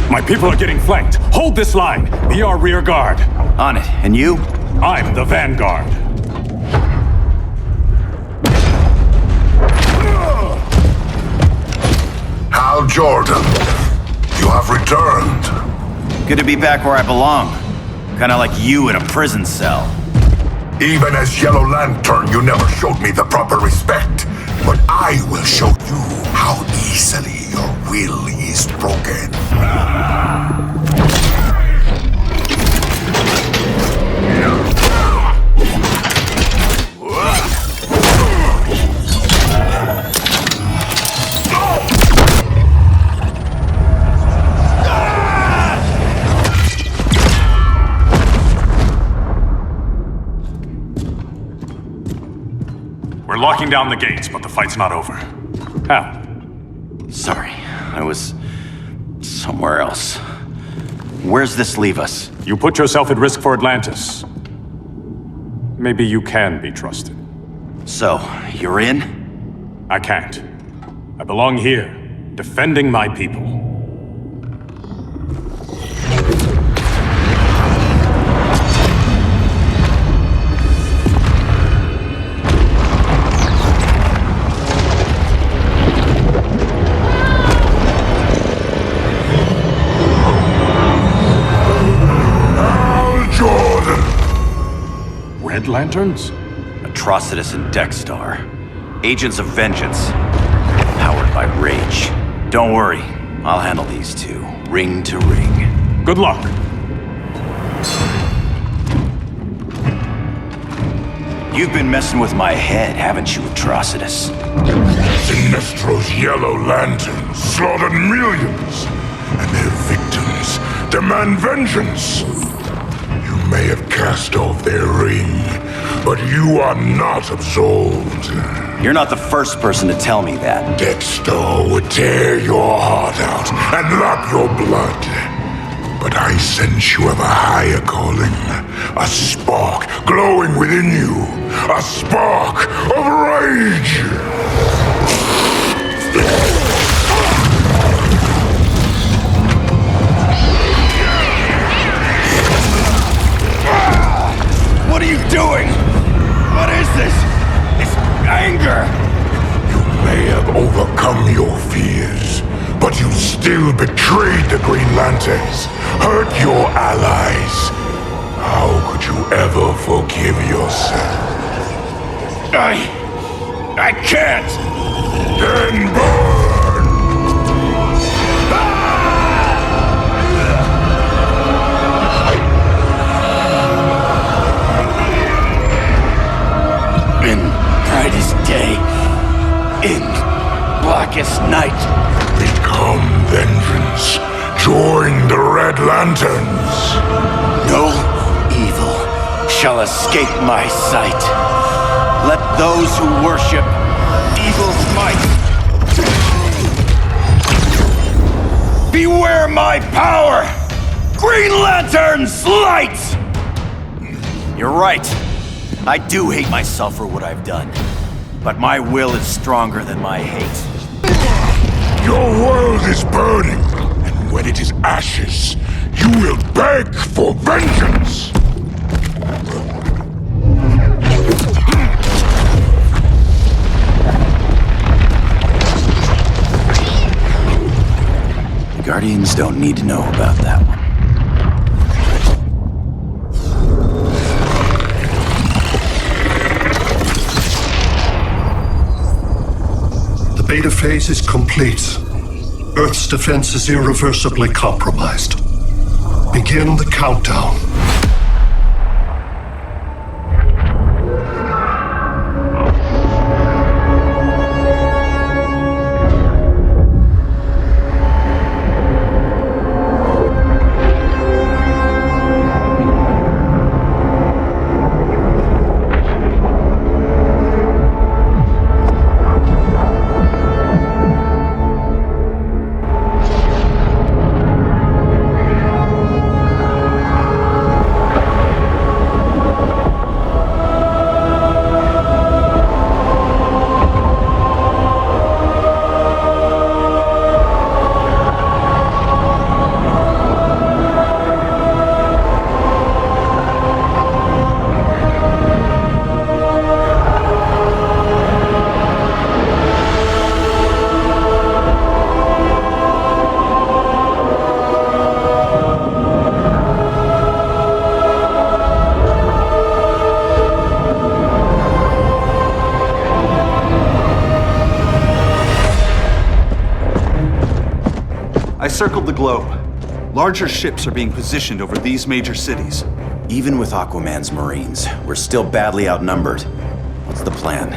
My people are getting flanked. Hold this line. Be our rear guard. On it. And you? I'm the vanguard. Hal Jordan, you have returned. Good to be back where I belong. Kinda like you in a prison cell. Even as Yellow Lantern, you never showed me the proper respect. But I will show you how easily your will is broken. We're locking down the gates, but the fight's not over. Hal. Sorry, I was somewhere else. Where's this leave us? You put yourself at risk for Atlantis. Maybe you can be trusted. So, you're in? I can't. I belong here, defending my people. Red Lanterns? Atrocitus and Dexstar. Agents of Vengeance. Powered by rage. Don't worry, I'll handle these two, ring to ring. Good luck. You've been messing with my head, haven't you, Atrocitus? Sinestro's Yellow Lanterns slaughtered millions, and their victims demand vengeance. You may have cast off their ring, but you are not absolved. You're not the first person to tell me that. Dexter would tear your heart out and lap your blood. But I sense you have a higher calling. A spark glowing within you. A spark of rage! overcome your fears, but you still betrayed the Green Lanterns, hurt your allies. How could you ever forgive yourself? I can't! Then burn! In brightest day, in blackest night. Become vengeance. Join the Red Lanterns. No evil shall escape my sight. Let those who worship evil's might beware my power! Green Lantern's light! You're right. I do hate myself for what I've done. But my will is stronger than my hate. Your world is burning, and when it is ashes, you will beg for vengeance! The Guardians don't need to know about that one. The beta phase is complete. Earth's defense is irreversibly compromised. Begin the countdown. I circled the globe. Larger ships are being positioned over these major cities. Even with Aquaman's Marines, we're still badly outnumbered. What's the plan?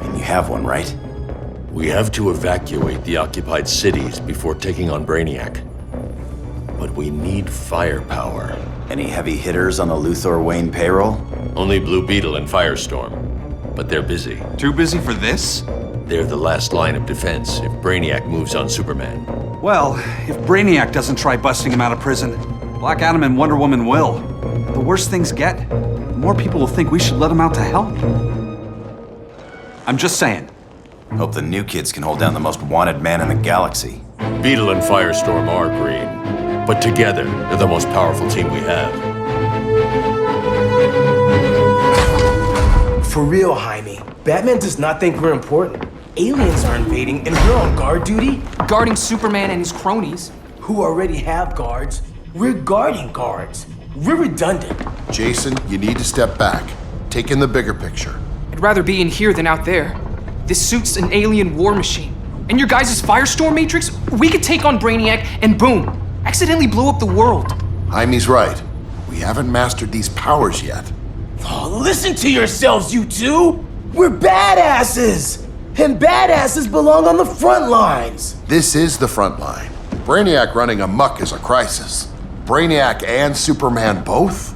I mean, you have one, right? We have to evacuate the occupied cities before taking on Brainiac. But we need firepower. Any heavy hitters on the Luthor Wayne payroll? Only Blue Beetle and Firestorm. But they're busy. Too busy for this? They're the last line of defense if Brainiac moves on Superman. Well, if Brainiac doesn't try busting him out of prison, Black Adam and Wonder Woman will. The worse things get, the more people will think we should let him out to help. I'm just saying. Hope the new kids can hold down the most wanted man in the galaxy. Beetle and Firestorm are green, but together, they're the most powerful team we have. For real, Jaime, Batman does not think we're important. Aliens are invading and we're on guard duty? Guarding Superman and his cronies. Who already have guards. We're guarding guards. We're redundant. Jason, you need to step back. Take in the bigger picture. I'd rather be in here than out there. This suit's an alien war machine. And your guys' Firestorm Matrix, we could take on Brainiac and boom, accidentally blow up the world. Jaime's right. We haven't mastered these powers yet. Oh, listen to yourselves, you two! We're badasses! And badasses belong on the front lines! This is the front line. Brainiac running amok is a crisis. Brainiac and Superman both?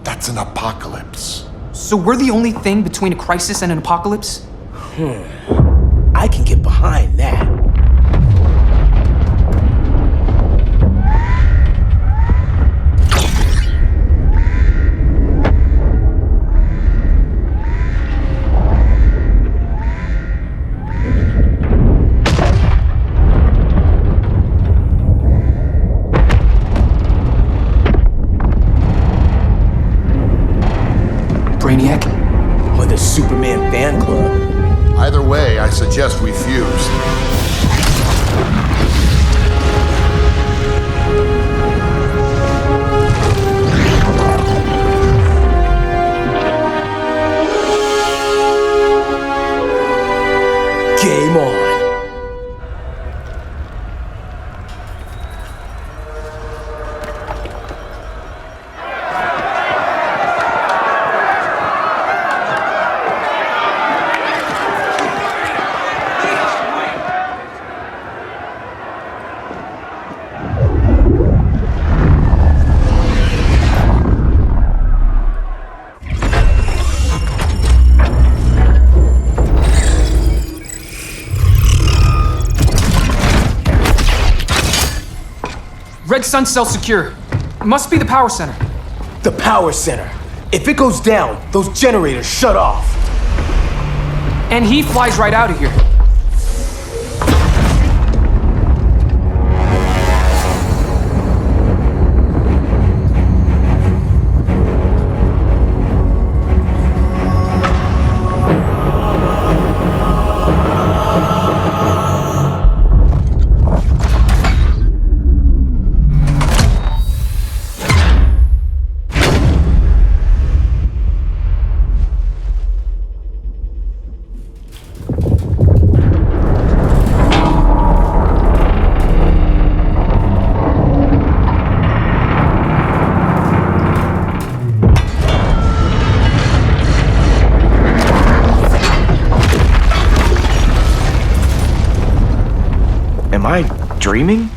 That's an apocalypse. So we're the only thing between a crisis and an apocalypse? I can get behind that. Brainiac? Or the Superman fan club. Either way, I suggest we fuse. Game on. Red Sun cell secure. Must be the power center. The power center. If it goes down, those generators shut off. And he flies right out of here. Am I dreaming?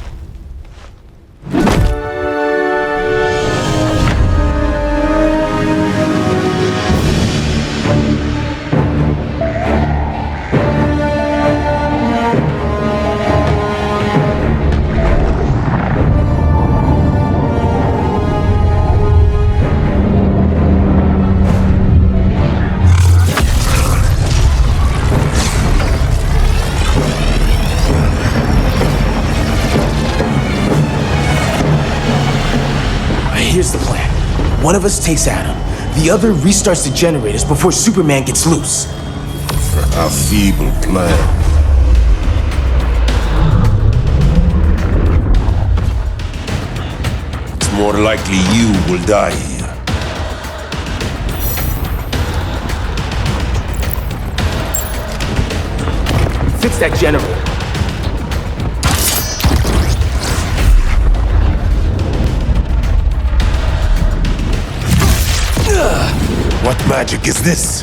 Here's the plan. One of us takes Adam. The other restarts the generators before Superman gets loose. A feeble plan. It's more likely you will die here. Fix that generator. What magic is this?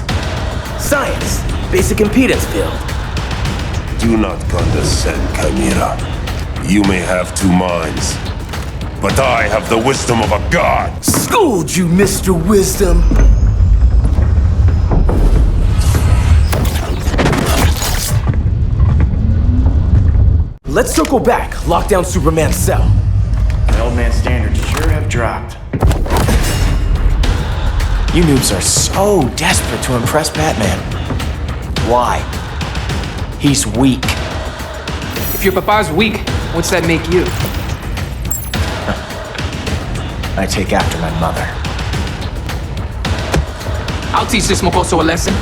Science. Basic impedance field. Do not condescend, Chimera. You may have two minds, but I have the wisdom of a god. Schooled you, Mr. Wisdom. Let's circle back, lock down Superman's cell. The old man's standards sure have dropped. You noobs are so desperate to impress Batman. Why? He's weak. If your papa's weak, what's that make you? I take after my mother. I'll teach this mocoso a lesson.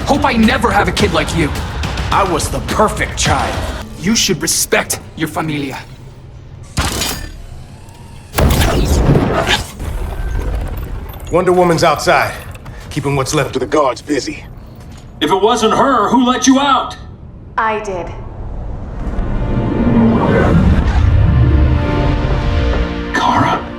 Hope I never have a kid like you. I was the perfect child. You should respect your familia. Wonder Woman's outside, keeping what's left of the guards busy. If it wasn't her, who let you out? I did. Kara?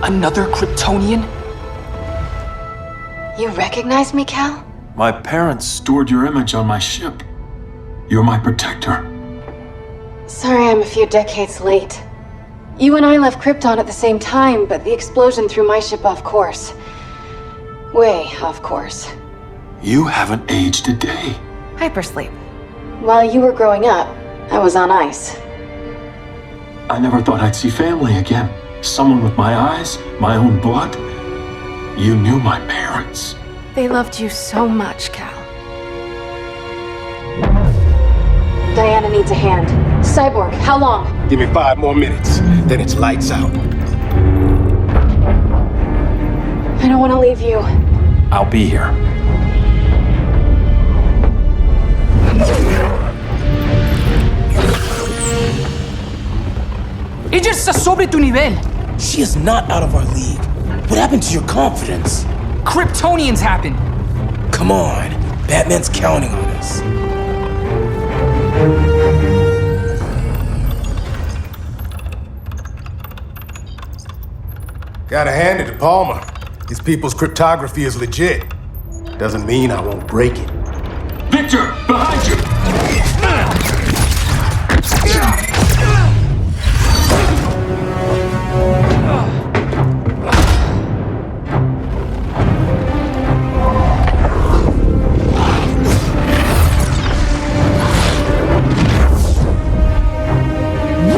Another Kryptonian? You recognize me, Cal? My parents stored your image on my ship. You're my protector. Sorry I'm a few decades late. You and I left Krypton at the same time, but the explosion threw my ship off course. Way off course. You haven't aged a day. Hypersleep. While you were growing up, I was on ice. I never thought I'd see family again. Someone with my eyes, my own blood. You knew my parents. They loved you so much, Cal. Diana needs a hand. Cyborg, how long? Give me 5 more minutes, then it's lights out. I don't want to leave you. I'll be here. Ella está sobre tu nivel. She is not out of our league. What happened to your confidence? Kryptonians happen. Come on. Batman's counting on us. Gotta hand it to Palmer. His people's cryptography is legit. Doesn't mean I won't break it. Victor, behind you!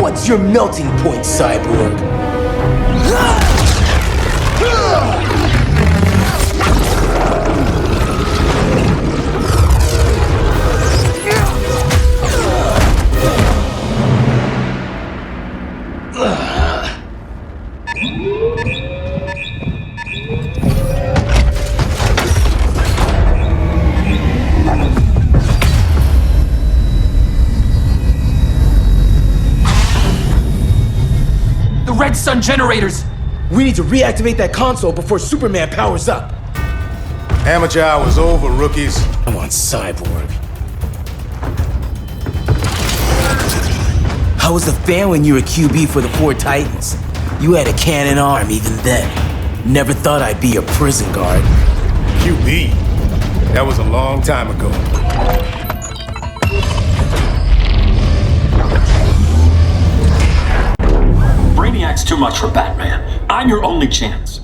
What's your melting point, Cyborg? Red Sun generators! We need to reactivate that console before Superman powers up. Amateur hour's over, rookies. Come on, Cyborg. How was the fan when you were QB for the 4 Titans? You had a cannon arm even then. Never thought I'd be a prison guard. QB? That was a long time ago. Brainiac's too much for Batman. I'm your only chance.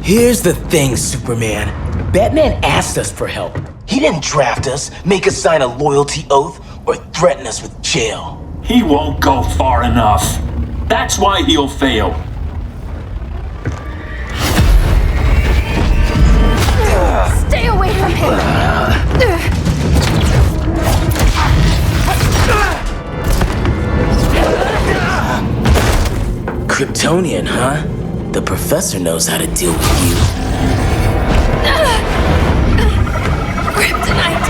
Here's the thing, Superman. Batman asked us for help. He didn't draft us, make us sign a loyalty oath, or threaten us with jail. He won't go far enough. That's why he'll fail. Stay away from him! Kryptonian, huh? The professor knows how to deal with you. Kryptonite!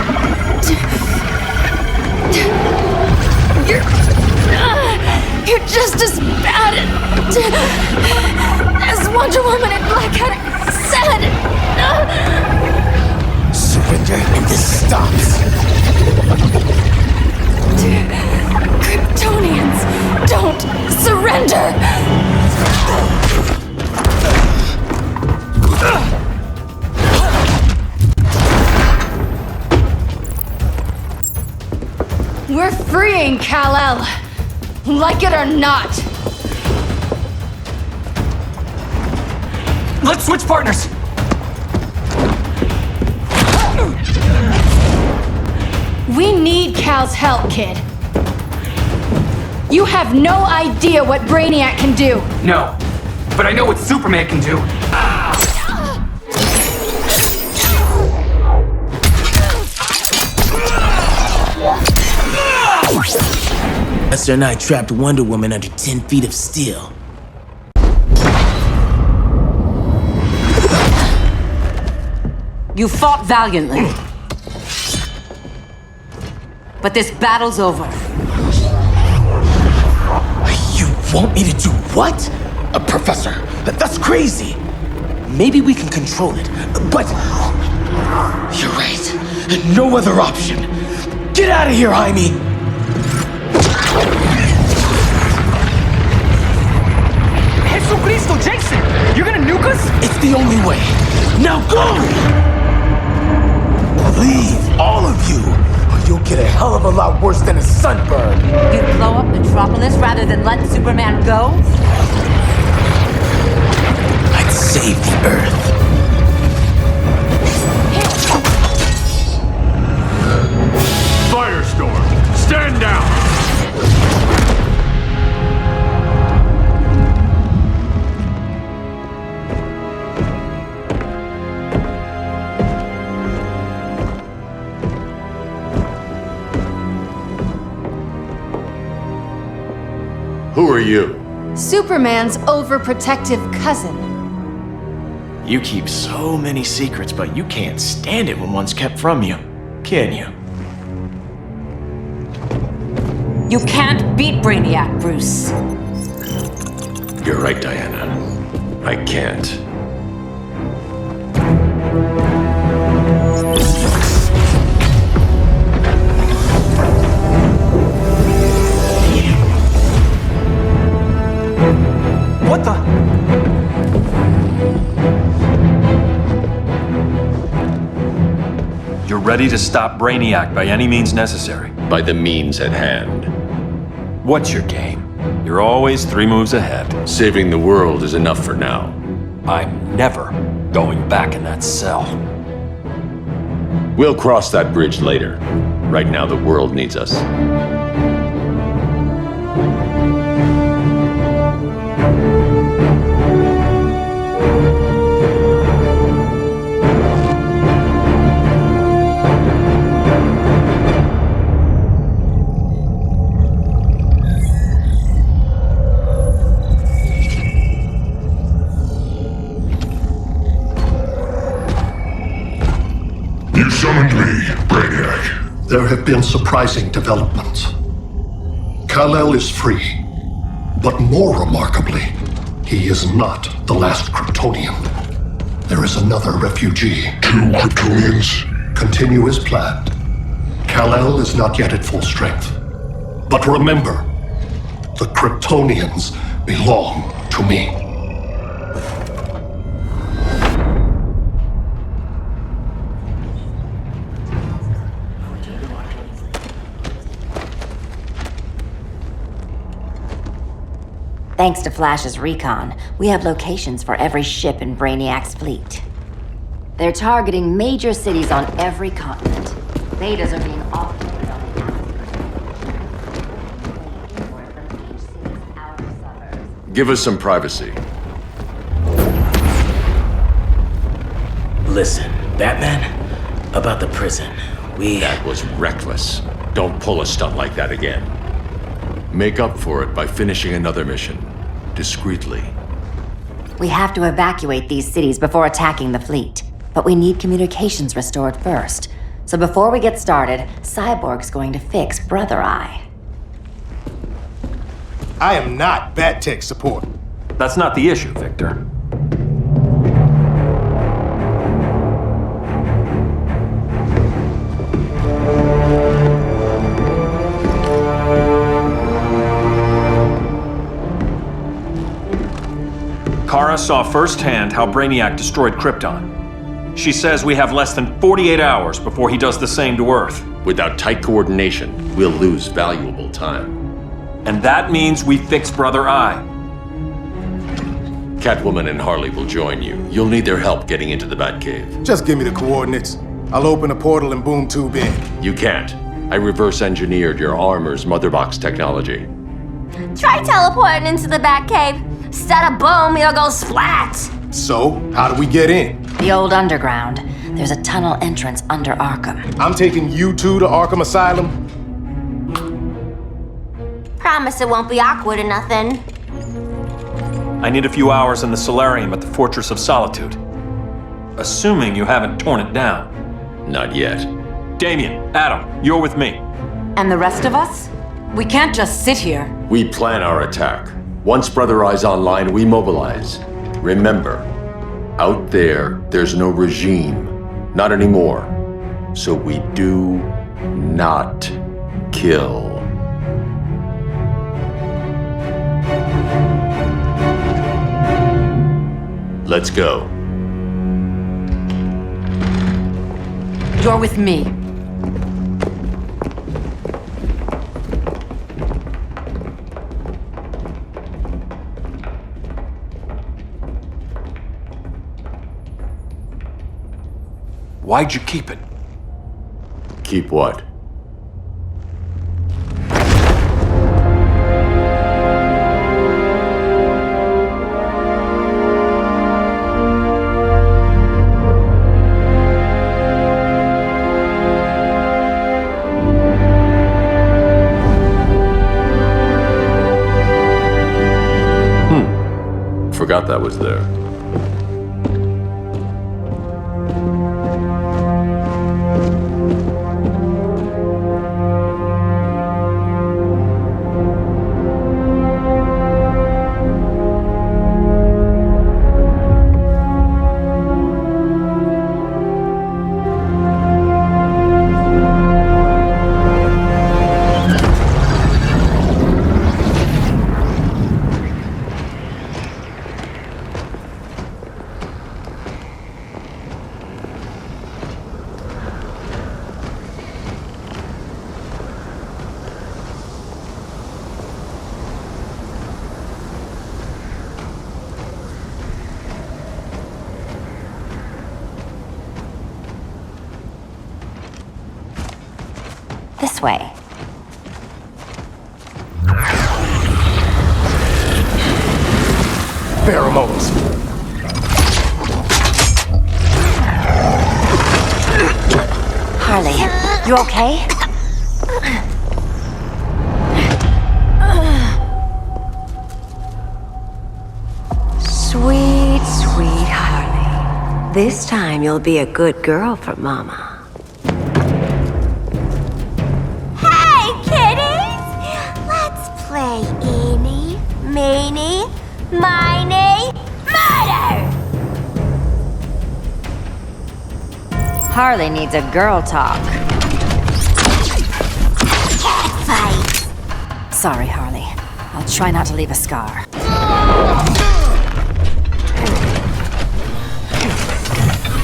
You're just as bad as Wonder Woman and Black Cat said! Surrender and this stops. Kryptonians, don't surrender! We're freeing Kal-El, like it or not. Let's switch partners. We need Cal's help, kid. You have no idea what Brainiac can do. No, but I know what Superman can do. Lester and I trapped Wonder Woman under 10 feet of steel. You fought valiantly. But this battle's over. You want me to do what? Professor, that's crazy. Maybe we can control it, but... You're right. No other option. Get out of here, Jaime! Jesucristo, Jason! You're gonna nuke us? It's the only way. Now go! Leave, all of you, or you'll get a hell of a lot worse than a sunburn. You'd blow up Metropolis rather than let Superman go? I'd save the Earth. Firestorm, stand down! Who are you? Superman's overprotective cousin. You keep so many secrets, but you can't stand it when one's kept from you, can you? You can't beat Brainiac, Bruce. You're right, Diana. I can't. What the? You're ready to stop Brainiac by any means necessary. By the means at hand. What's your game? You're always 3 moves ahead. Saving the world is enough for now. I'm never going back in that cell. We'll cross that bridge later. Right now, the world needs us. You summoned me, Brainiac. There have been surprising developments. Kal-El is free, but more remarkably, he is not the last Kryptonian. There is another refugee. 2 Kryptonians? Continue as planned. Kal-El is not yet at full strength. But remember, the Kryptonians belong to me. Thanks to Flash's recon, we have locations for every ship in Brainiac's fleet. They're targeting major cities on every continent. Betas are being offloaded on the outskirts. Give us some privacy. Listen, Batman, about the prison, That was reckless. Don't pull a stunt like that again. Make up for it by finishing another mission. Discreetly. We have to evacuate these cities before attacking the fleet. But we need communications restored first. So before we get started, Cyborg's going to fix Brother Eye. I am not Bat Tech support. That's not the issue, Victor. Kara saw firsthand how Brainiac destroyed Krypton. She says we have less than 48 hours before he does the same to Earth. Without tight coordination, we'll lose valuable time. And that means we fix Brother Eye. Catwoman and Harley will join you. You'll need their help getting into the Batcave. Just give me the coordinates. I'll open a portal and boom tube in. You can't. I reverse engineered your armor's motherbox technology. Try teleporting into the Batcave. Instead of boom, you'll go splat. So, how do we get in? The old underground. There's a tunnel entrance under Arkham. I'm taking you two to Arkham Asylum. Promise it won't be awkward or nothing. I need a few hours in the solarium at the Fortress of Solitude. Assuming you haven't torn it down. Not yet. Damien, Adam, you're with me. And the rest of us? We can't just sit here. We plan our attack. Once Brother Eye's online, we mobilize. Remember, out there's no regime. Not anymore. So we do not kill. Let's go. You're with me. Why'd you keep it? Keep what? forgot that was there. This way. Pheromones. Harley, you okay? Sweet, sweet Harley. This time you'll be a good girl for Mama. Hey, kiddies! Let's play Eeny, Meeny, Miny, Murder! Harley needs a girl talk. Fight! Sorry, Harley. I'll try not to leave a scar.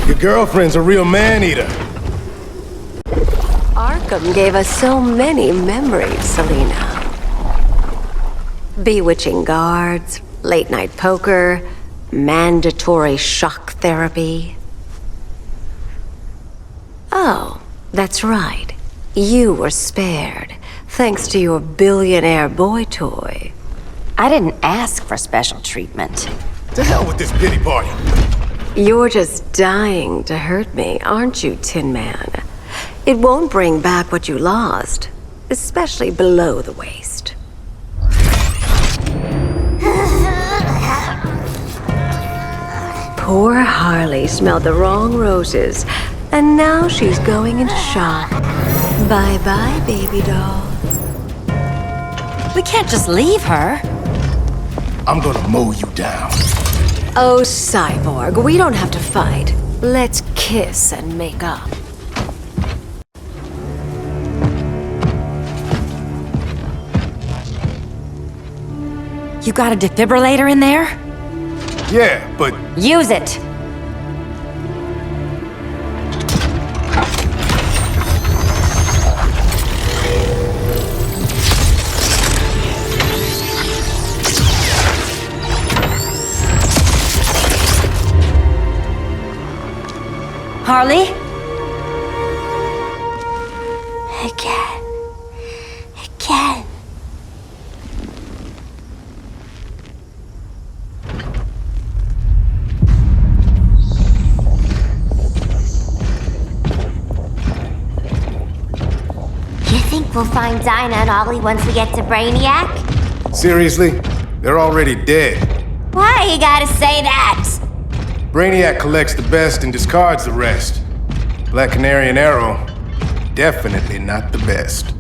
Your girlfriend's a real man-eater. Arkham gave us so many memories, Selina. Bewitching guards, late-night poker, mandatory shock therapy. Oh, that's right. You were spared, thanks to your billionaire boy toy. I didn't ask for special treatment. To hell with this pity party. You're just dying to hurt me, aren't you, Tin Man? It won't bring back what you lost, especially below the waist. Poor Harley smelled the wrong roses, and now she's going into shock. Bye-bye, baby doll. We can't just leave her. I'm gonna mow you down. Oh, Cyborg, we don't have to fight. Let's kiss and make up. You got a defibrillator in there? Yeah, but... Use it! Harley? Again. Again. You think we'll find Dinah and Ollie once we get to Brainiac? Seriously? They're already dead. Why you gotta say that? Brainiac collects the best and discards the rest. Black Canary and Arrow, definitely not the best.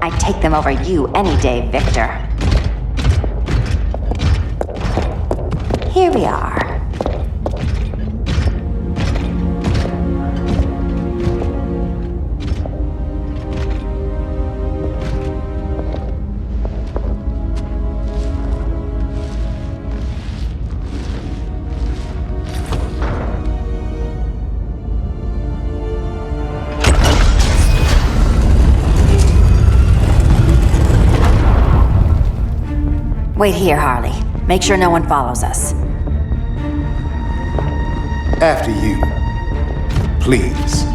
I'd take them over you any day, Victor. Here we are. Wait here, Harley. Make sure no one follows us. After you. Please.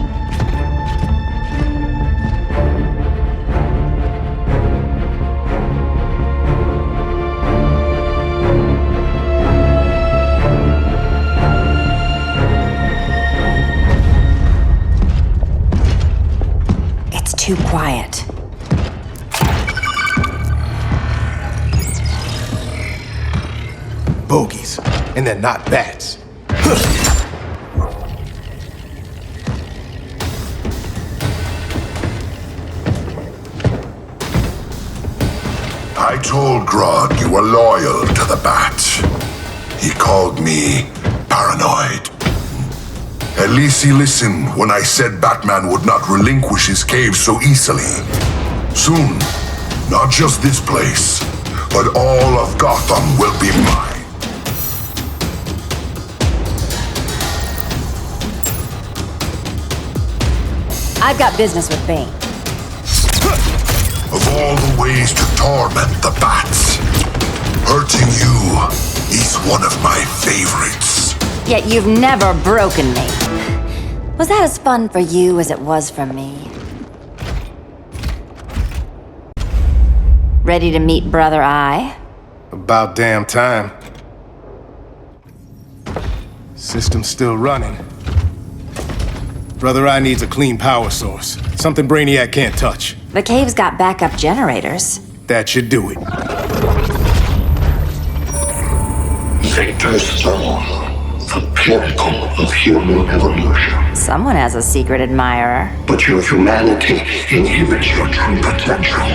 It's too quiet. bogies, and they're not bats. I told Grodd you were loyal to the Bat. He called me paranoid. At least he listened when I said Batman would not relinquish his cave so easily. Soon, not just this place, but all of Gotham will be mine. I've got business with Bane. Of all the ways to torment the Bats, hurting you is one of my favorites. Yet you've never broken me. Was that as fun for you as it was for me? Ready to meet Brother Eye? About damn time. System's still running. Brother Eye needs a clean power source. Something Brainiac can't touch. The cave's got backup generators. That should do it. Victor's Stone, the pinnacle of human evolution. Someone has a secret admirer. But your humanity inhibits your true potential.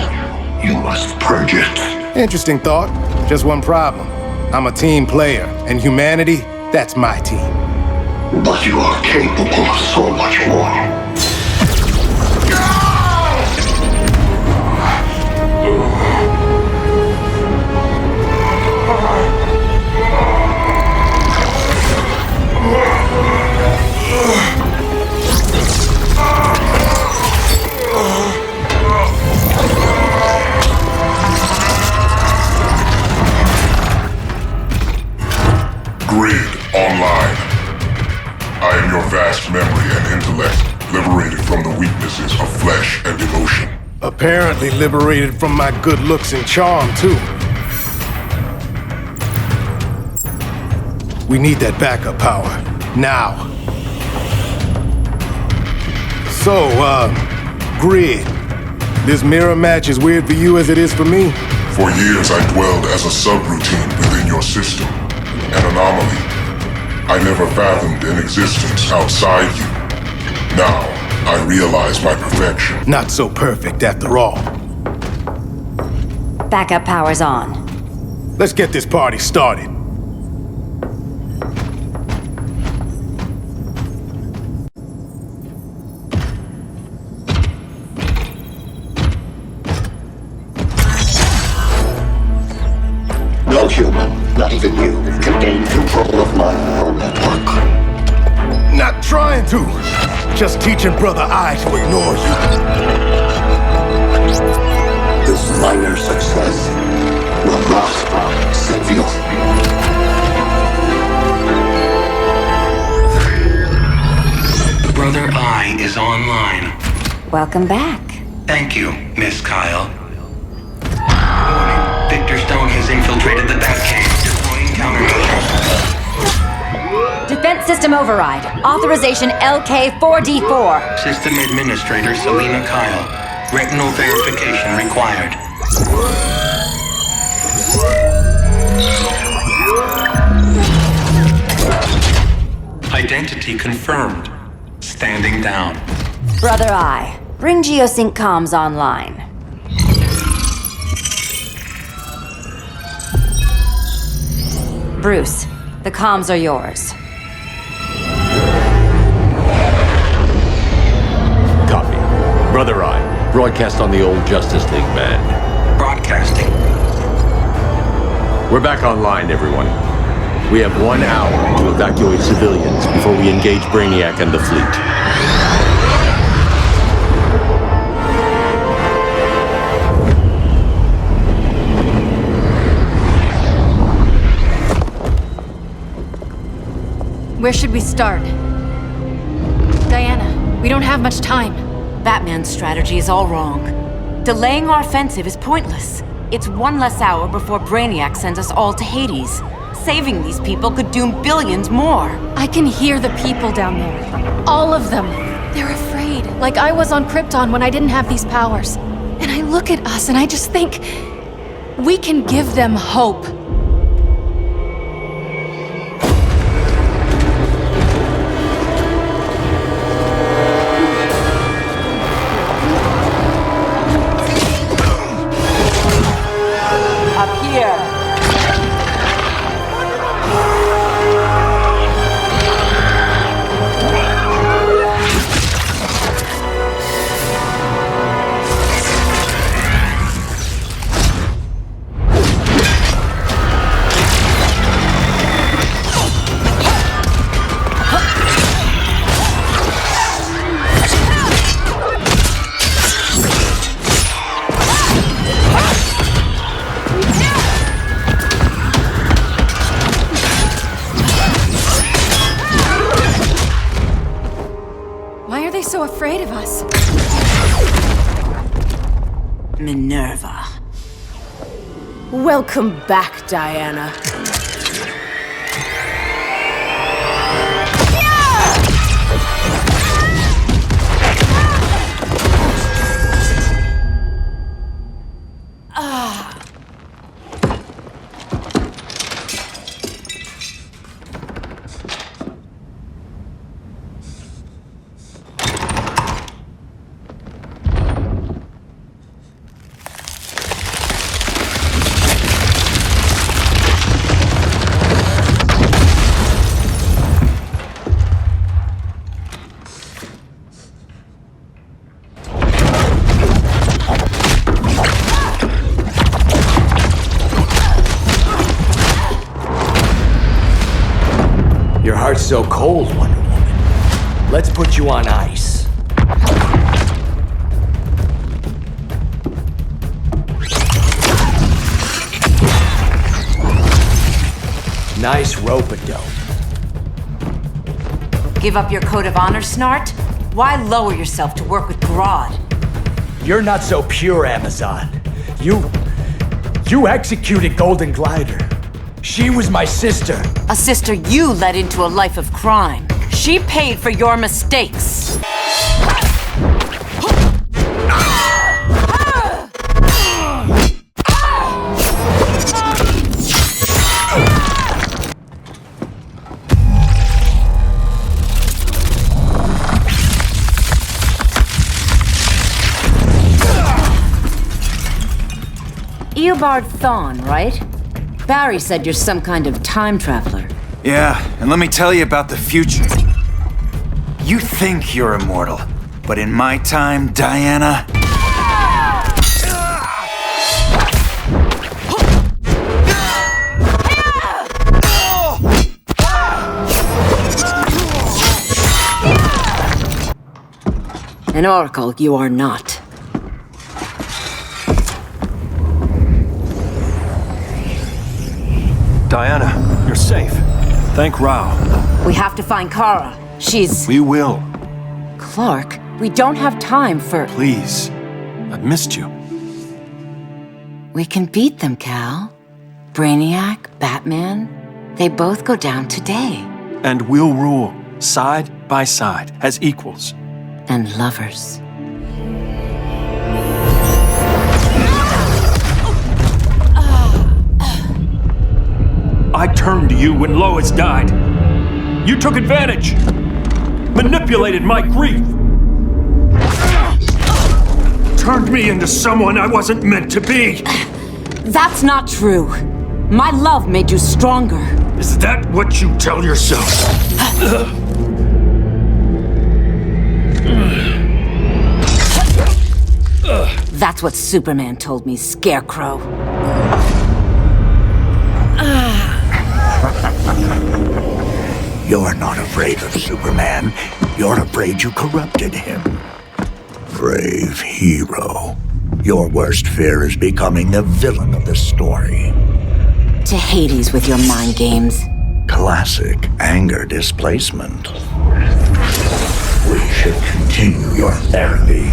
You must purge it. Interesting thought. Just one problem. I'm a team player, and humanity, that's my team. But you are capable of so much more. Grid online. I am your vast memory and intellect, liberated from the weaknesses of flesh and emotion. Apparently liberated from my good looks and charm, too. We need that backup power. Now. So, Grid. This mirror match as weird for you as it is for me? For years I dwelled as a subroutine within your system. An anomaly. I never fathomed an existence outside you. Now, I realize my perfection. Not so perfect after all. Backup power's on. Let's get this party started. No human, not even you, can gain control of my neural network. Not trying to. Just teaching Brother Eye to ignore you. This minor success will not save you. Brother Eye is online. Welcome back. Thank you, Miss Kyle. Warning, Victor Stone has infiltrated the Batcave, deploying countermeasures. Defense system override. Authorization LK4D4. System Administrator Selena Kyle. Retinal verification required. Identity confirmed. Standing down. Brother Eye, bring Geosync comms online. Bruce, the comms are yours. Copy. Brother Eye, broadcast on the old Justice League band. Broadcasting. We're back online, everyone. We have 1 hour to evacuate civilians before we engage Brainiac and the fleet. Where should we start? Diana, we don't have much time. Batman's strategy is all wrong. Delaying our offensive is pointless. It's one less hour before Brainiac sends us all to Hades. Saving these people could doom billions more. I can hear the people down there. All of them. They're afraid, like I was on Krypton when I didn't have these powers. And I look at us and I just think, we can give them hope. so afraid of us? Minerva. Welcome back, Diana. Your heart's so cold, Wonder Woman. Let's put you on ice. Nice rope-a-dope. Give up your code of honor, Snart? Why lower yourself to work with Grodd? You're not so pure, Amazon. You executed Golden Glider. She was my sister. A sister you led into a life of crime. She paid for your mistakes. Eobard Thawne, right? Barry said you're some kind of time traveler. Yeah, and let me tell you about the future. You think you're immortal, but in my time, Diana... An oracle you are not. Diana, you're safe. Thank Rao. We have to find Kara. She's... We will. Clark, we don't have time for... Please. I've missed you. We can beat them, Cal. Brainiac, Batman, they both go down today. And we'll rule, side by side, as equals. And lovers. I turned to you when Lois died. You took advantage. Manipulated my grief. Turned me into someone I wasn't meant to be. That's not true. My love made you stronger. Is that what you tell yourself? That's what Superman told me, Scarecrow. You're not afraid of Superman. You're afraid you corrupted him. Brave hero. Your worst fear is becoming the villain of the story. To Hades with your mind games. Classic anger displacement. We should continue your therapy.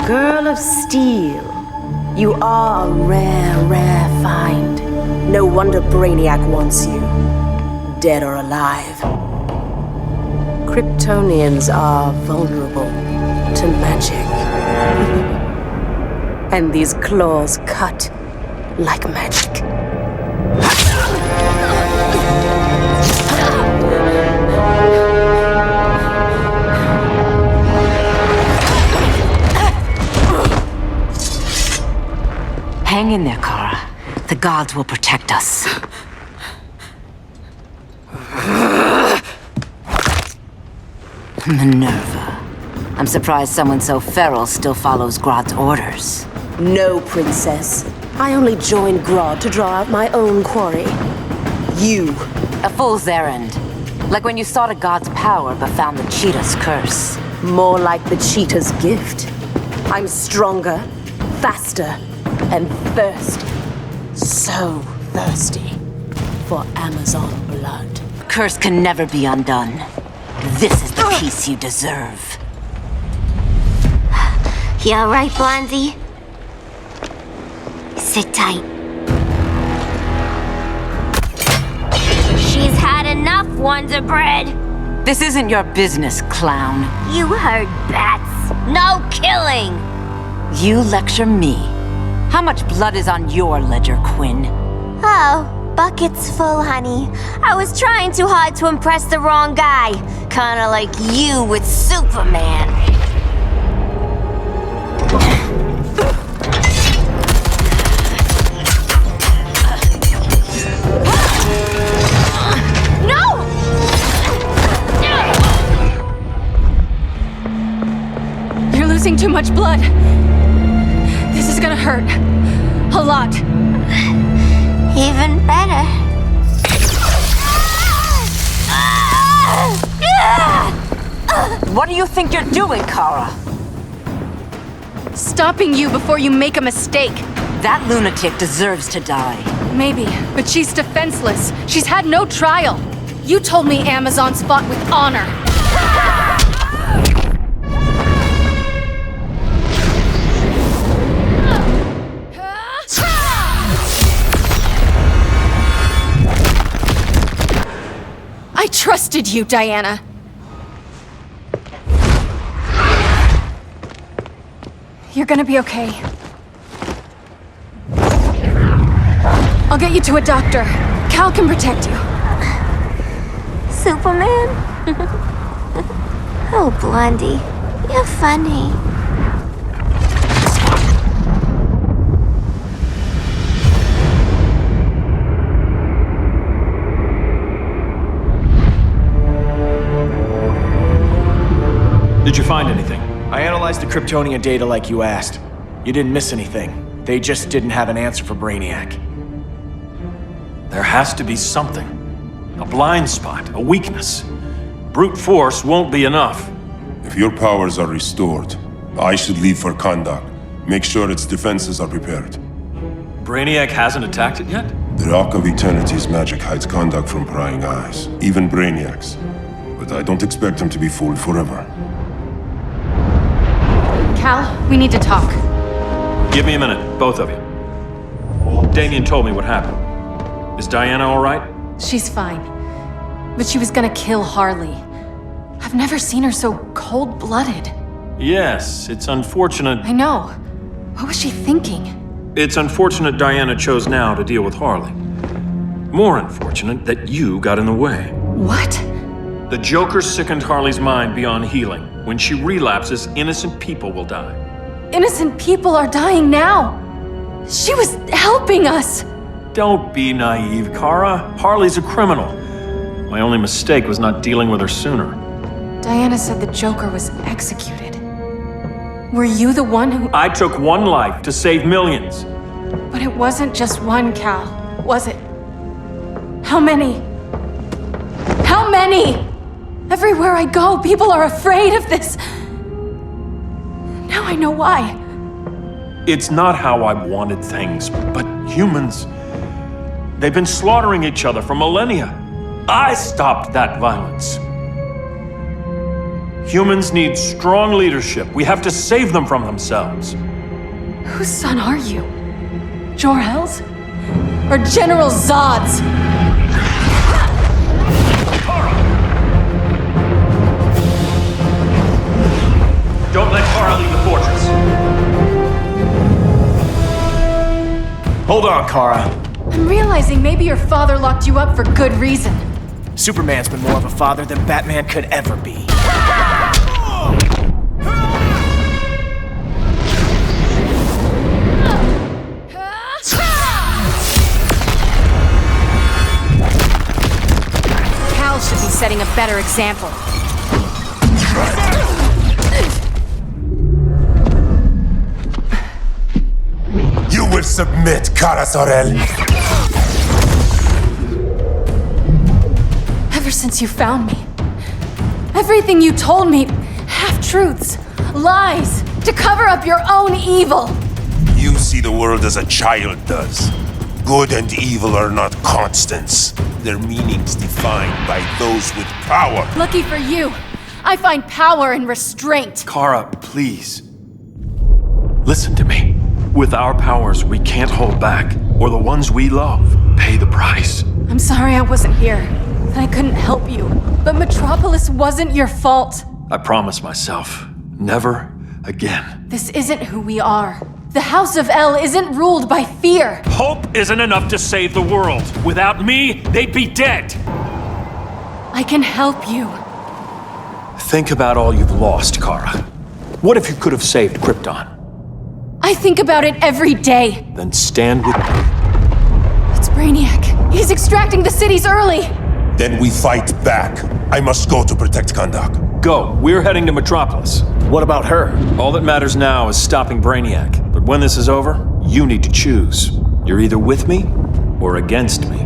Girl of Steel, you are a rare, rare find. No wonder Brainiac wants you, dead or alive. Kryptonians are vulnerable to magic. And these claws cut like magic. Hang in there, Kara. The gods will protect us. Minerva. I'm surprised someone so feral still follows Grodd's orders. No, Princess. I only joined Grodd to draw out my own quarry. You. A fool's errand. Like when you sought a god's power but found the cheetah's curse. More like the cheetah's gift. I'm stronger, faster, and thirsty. So thirsty for Amazon blood. Curse can never be undone. This is the peace you deserve. You alright, Blondie? Sit tight. She's had enough, Wonder Bread. This isn't your business, clown. You heard bats. No killing. You lecture me. How much blood is on your ledger, Quinn? Oh, bucket's full, honey. I was trying too hard to impress the wrong guy. Kinda like you with Superman. Losing too much blood. This is gonna hurt. A lot. Even better. What do you think you're doing, Kara? Stopping you before you make a mistake. That lunatic deserves to die. Maybe, but she's defenseless. She's had no trial. You told me Amazons fought with honor. I trusted you, Diana. You're gonna be okay. I'll get you to a doctor. Cal can protect you. Superman? Oh, Blondie, you're funny. Did you find anything? I analyzed the Kryptonian data like you asked. You didn't miss anything. They just didn't have an answer for Brainiac. There has to be something. A blind spot, a weakness. Brute force won't be enough. If your powers are restored, I should leave for Kahndaq. Make sure its defenses are prepared. Brainiac hasn't attacked it yet? The Rock of Eternity's magic hides Kahndaq from prying eyes, even Brainiac's. But I don't expect him to be fooled forever. Cal, we need to talk. Give me a minute, both of you. Damien told me what happened. Is Diana all right? She's fine. But she was gonna kill Harley. I've never seen her so cold-blooded. Yes, it's unfortunate. I know. What was she thinking? It's unfortunate Diana chose now to deal with Harley. More unfortunate that you got in the way. What? The Joker sickened Harley's mind beyond healing. When she relapses, innocent people will die. Innocent people are dying now. She was helping us. Don't be naive, Kara. Harley's a criminal. My only mistake was not dealing with her sooner. Diana said the Joker was executed. Were you the one who... I took one life to save millions. But it wasn't just one, Cal, was it? How many? How many? Everywhere I go, people are afraid of this. Now I know why. It's not how I wanted things, but humans... They've been slaughtering each other for millennia. I stopped that violence. Humans need strong leadership. We have to save them from themselves. Whose son are you? Jor-El's? Or General Zod's? Don't let Kara leave the fortress. Hold on, Kara. I'm realizing maybe your father locked you up for good reason. Superman's been more of a father than Batman could ever be. Cal should be setting a better example. submit, Kara Zor-El. Ever since you found me, everything you told me, half-truths, lies, to cover up your own evil. You see the world as a child does. Good and evil are not constants. Their meanings defined by those with power. Lucky for you, I find power in restraint. Kara, please. Listen to me. With our powers, we can't hold back, or the ones we love pay the price. I'm sorry I wasn't here, that I couldn't help you. But Metropolis wasn't your fault. I promise myself, never again. This isn't who we are. The House of El isn't ruled by fear. Hope isn't enough to save the world. Without me, they'd be dead. I can help you. Think about all you've lost, Kara. What if you could have saved Krypton? I think about it every day. Then stand with me. It's Brainiac. He's extracting the cities early. Then we fight back. I must go to protect Kahndaq. Go. We're heading to Metropolis. What about her? All that matters now is stopping Brainiac. But when this is over, you need to choose. You're either with me or against me.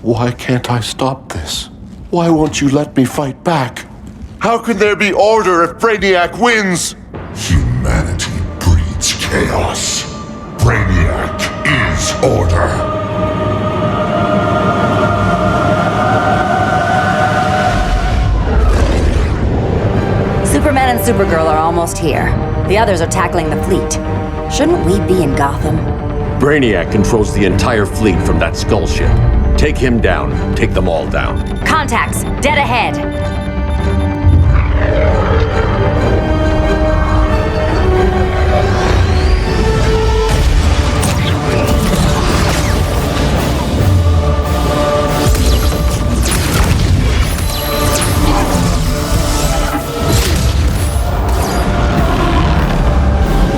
Why can't I stop this? Why won't you let me fight back? How can there be order if Brainiac wins? Humanity breeds chaos. Brainiac is order. Superman and Supergirl are almost here. The others are tackling the fleet. Shouldn't we be in Gotham? Brainiac controls the entire fleet from that skull ship. Take him down. Take them all down. Contacts, dead ahead.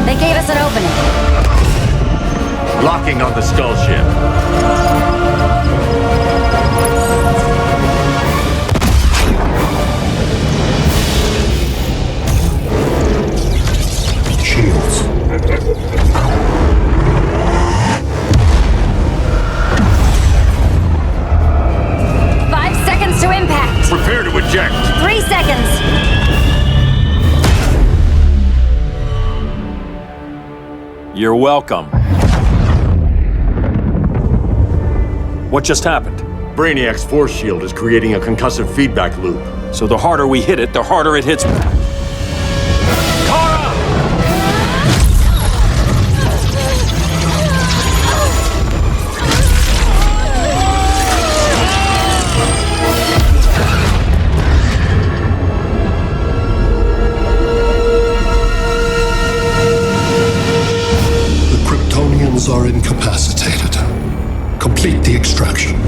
They gave us an opening. Locking on the skull ship. Shields. 5 seconds to impact. Prepare to eject. 3 seconds. You're welcome. What just happened? Brainiac's force shield is creating a concussive feedback loop. So the harder we hit it, the harder it hits back. Are incapacitated. Complete the extraction.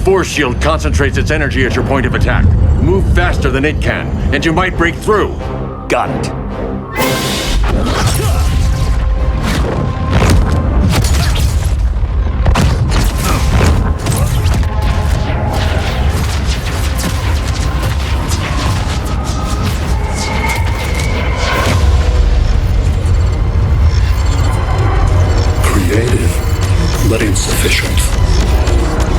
Force shield concentrates its energy at your point of attack. Move faster than it can, and you might break through. Got it. Creative, but insufficient.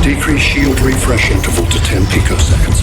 Decrease shield refresh interval to 10 picoseconds.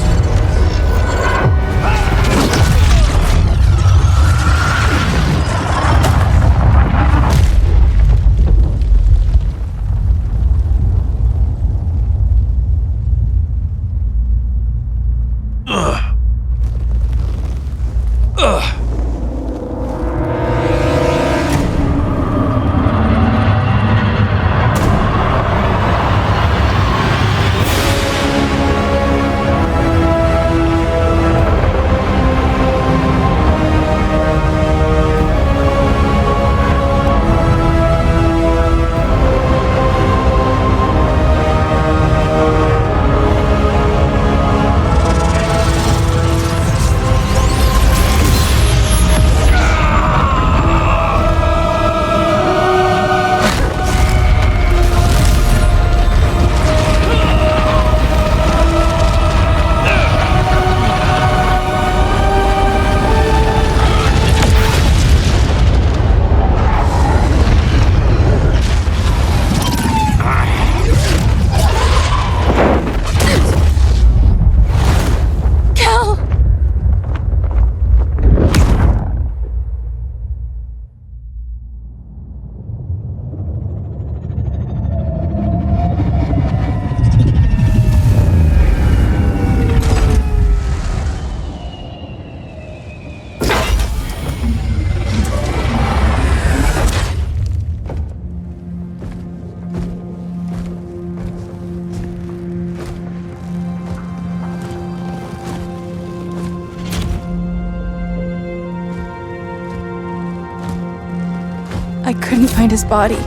I couldn't find his body.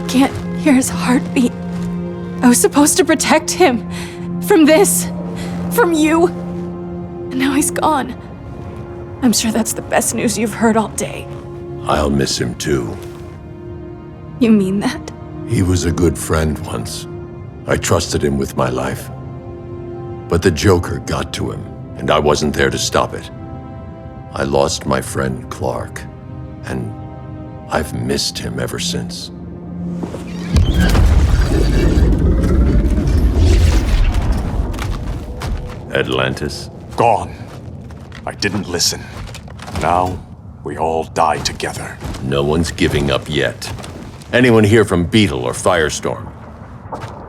Can't hear his heartbeat. I was supposed to protect him. From this. From you. And now he's gone. I'm sure that's the best news you've heard all day. I'll miss him too. You mean that? He was a good friend once. I trusted him with my life. But the Joker got to him, and I wasn't there to stop it. I lost my friend Clark, and I've missed him ever since. Atlantis? Gone. I didn't listen. Now, we all die together. No one's giving up yet. Anyone here from Beetle or Firestorm?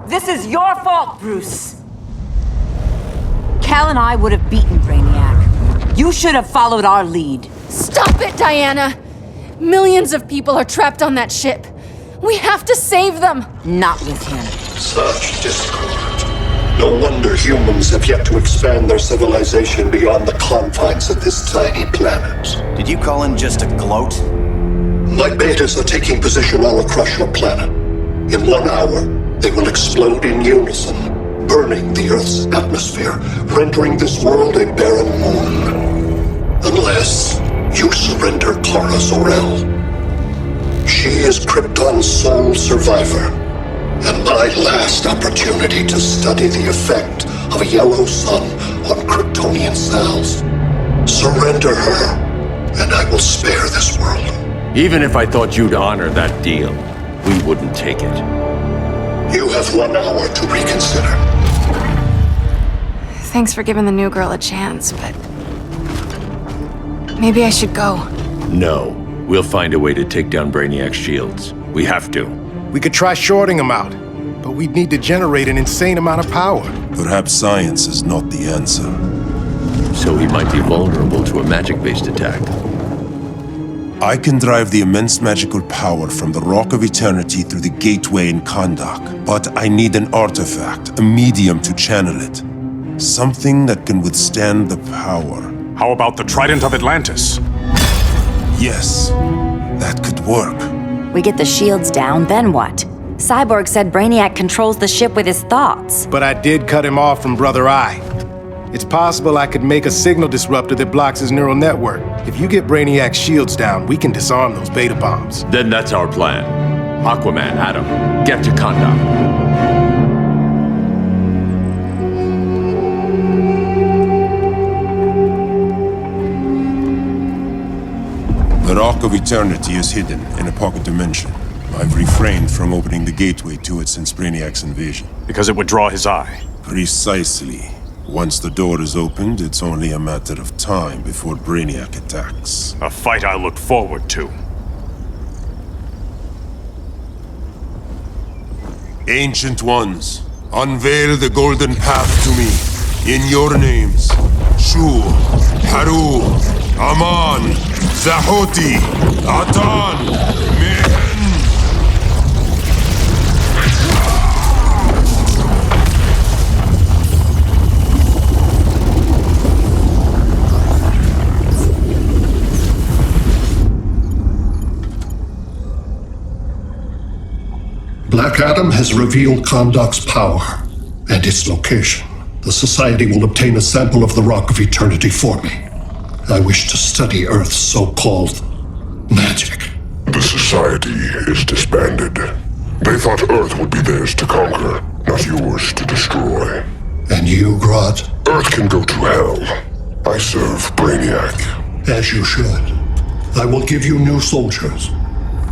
This is your fault, Bruce. Cal and I would have beaten Brainiac. You should have followed our lead. Stop it, Diana! Millions of people are trapped on that ship. We have to save them! Not with him. Such discord. No wonder humans have yet to expand their civilization beyond the confines of this tiny planet. Did you call in just to gloat? My betas are taking position all across your planet. In 1 hour, they will explode in unison, burning the Earth's atmosphere, rendering this world a barren moon. Unless you surrender Kara Zor-El. She is Krypton's sole survivor, and my last opportunity to study the effect of a yellow sun on Kryptonian cells. Surrender her, and I will spare this world. Even if I thought you'd honor that deal, we wouldn't take it. You have 1 hour to reconsider. Thanks for giving the new girl a chance, but maybe I should go. No. We'll find a way to take down Brainiac's shields. We have to. We could try shorting him out, but we'd need to generate an insane amount of power. Perhaps science is not the answer. So he might be vulnerable to a magic-based attack. I can drive the immense magical power from the Rock of Eternity through the gateway in Kahndaq, but I need an artifact, a medium to channel it. Something that can withstand the power. How about the Trident of Atlantis? Yes, that could work. We get the shields down, then what? Cyborg said Brainiac controls the ship with his thoughts. But I did cut him off from Brother Eye. It's possible I could make a signal disruptor that blocks his neural network. If you get Brainiac's shields down, we can disarm those beta bombs. Then that's our plan. Aquaman, Adam, get to Kahndaq. The Rock of Eternity is hidden in a pocket dimension. I've refrained from opening the gateway to it since Brainiac's invasion. Because it would draw his eye. Precisely. Once the door is opened, it's only a matter of time before Brainiac attacks. A fight I look forward to. Ancient Ones, unveil the golden path to me. In your names, Shu, Haru, Aman, Zahoti, Atan, Mehen. Black Adam has revealed Kahndaq's power and its location. The Society will obtain a sample of the Rock of Eternity for me. I wish to study Earth's so-called magic. The Society is disbanded. They thought Earth would be theirs to conquer, not yours to destroy. And you, Grodd? Earth can go to hell. I serve Brainiac. As you should. I will give you new soldiers.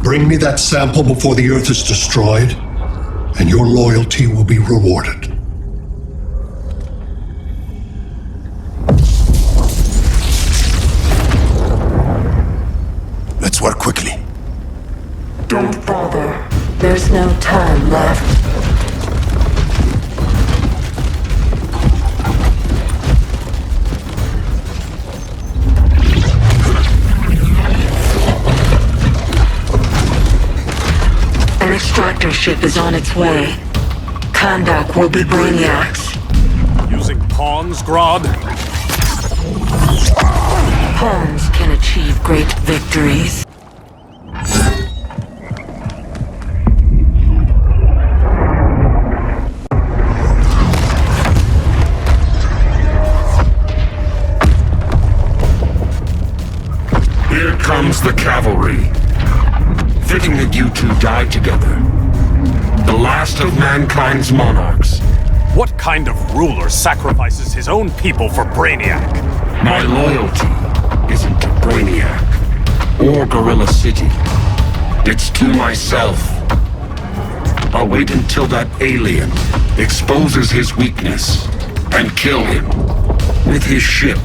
Bring me that sample before the Earth is destroyed, and your loyalty will be rewarded. Let's work quickly. Don't bother. There's no time left. An extractor ship is on its way. Kahndaq will be Brainiac's. Using pawns, Grodd? Pawns can achieve great victories. Here comes the cavalry. Fitting that you two died together. The last of mankind's monarchs. What kind of ruler sacrifices his own people for Brainiac? My loyalty isn't to Brainiac or Gorilla City. It's to myself. I'll wait until that alien exposes his weakness and kill him with his ship.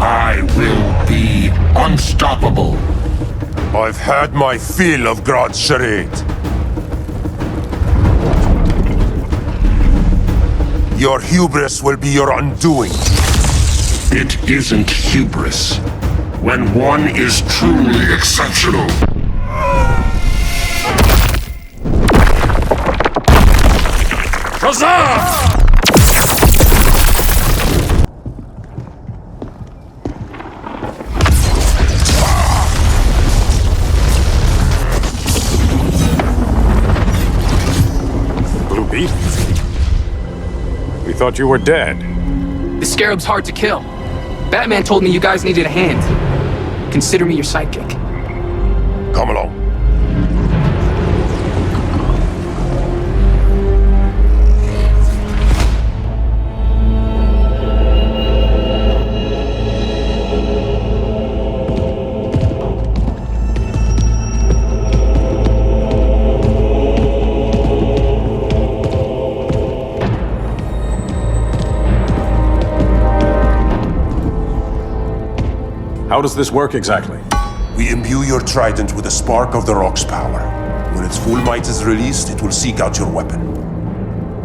I will be unstoppable. I've had my fill of Grodd's charade. Your hubris will be your undoing. It isn't hubris when one is truly exceptional. Shazam! Blue Beetle? We thought you were dead. The Scarab's hard to kill. Batman told me you guys needed a hand. Consider me your sidekick. Come along. How does this work exactly? We imbue your trident with a spark of the rock's power. When its full might is released, it will seek out your weapon.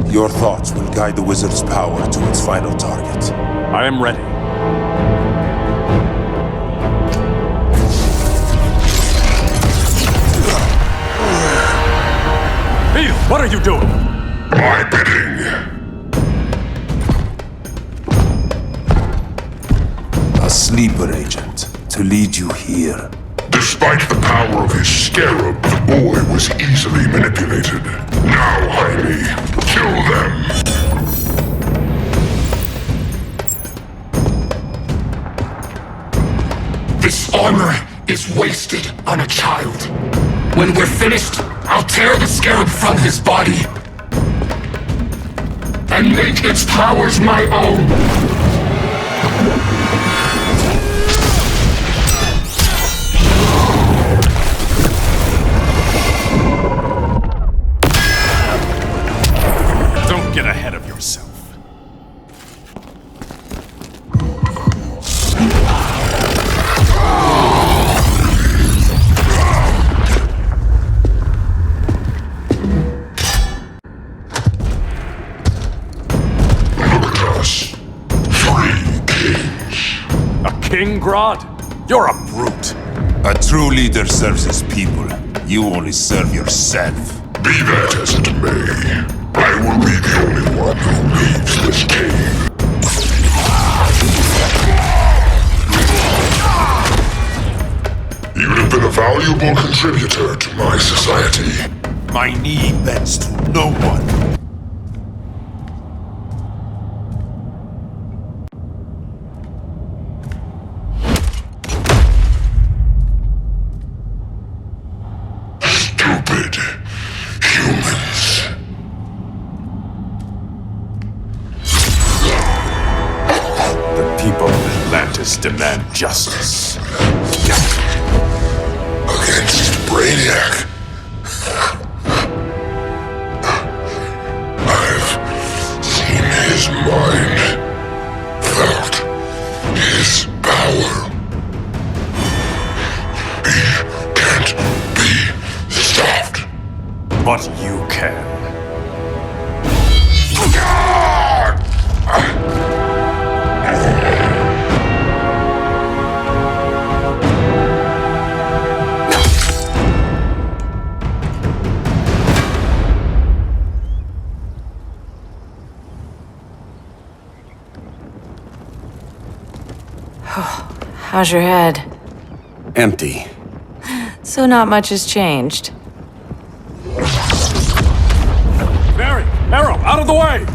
Your thoughts will guide the wizard's power to its final target. I am ready. Beetle, what are you doing? My bidding. A sleeper agent to lead you here. Despite the power of his scarab, the boy was easily manipulated. Now, Jaime, kill them! This armor is wasted on a child. When we're finished, I'll tear the scarab from his body and make its powers my own. Get ahead of yourself. Look at us. 3 kings. A king, Grodd? You're a brute. A true leader serves his people. You only serve yourself. Be that as it may. I will be the only one who leaves this cave. You have been a valuable contributor to my society. My knee bends to no one. Stupid humans. The people of Atlantis demand justice. Against Brainiac. I've seen his mind, felt his power. He can't be stopped. But you can. How's your head? Empty. So not much has changed. Barry! Arrow, out of the way!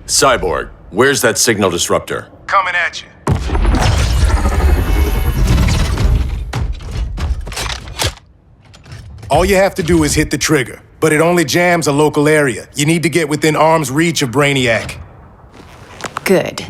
Cyborg, where's that signal disruptor? Coming at you. All you have to do is hit the trigger, but it only jams a local area. You need to get within arm's reach of Brainiac. Good.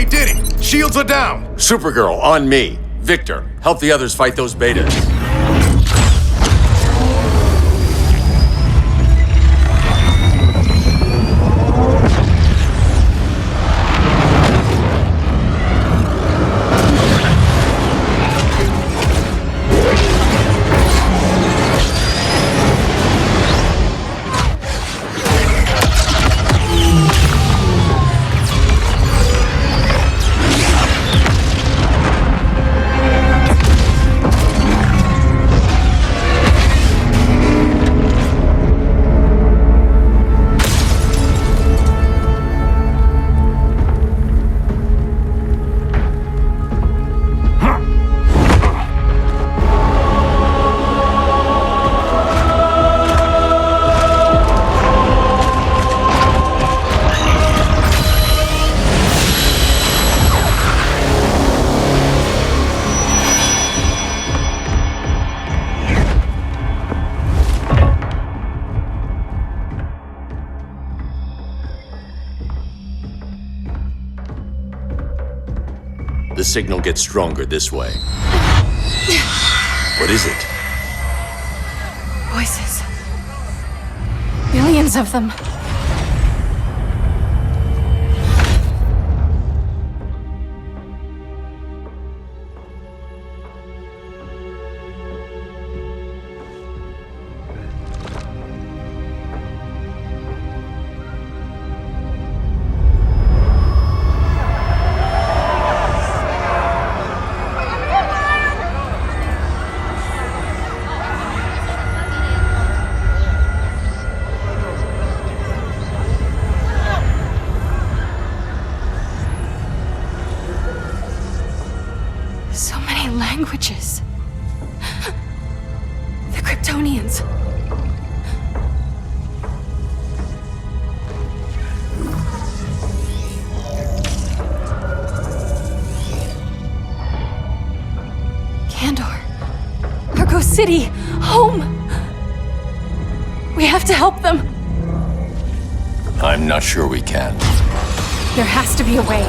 They did it! Shields are down! Supergirl, on me. Victor, help the others fight those betas. The signal gets stronger this way. What is it? Voices. Billions of them. So many languages. The Kryptonians. Kandor. Argo City. Home. We have to help them. I'm not sure we can. There has to be a way.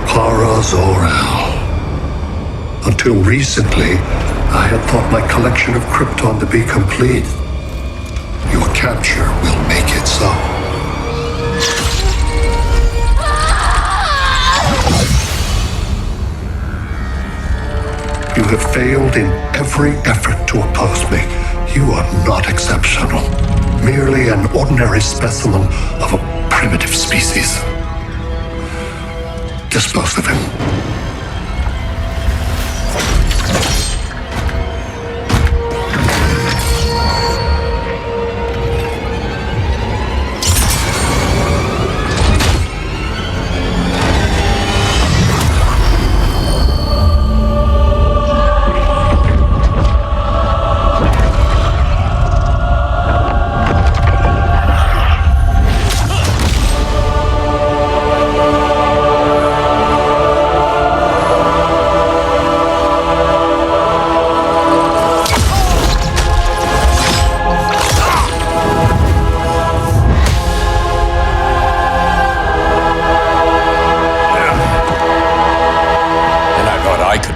Para-Zor-El. Until recently, I had thought my collection of Krypton to be complete. Your capture will make it so. You have failed in every effort to oppose me. You are not exceptional. Merely an ordinary specimen of a primitive species. Dispose of him.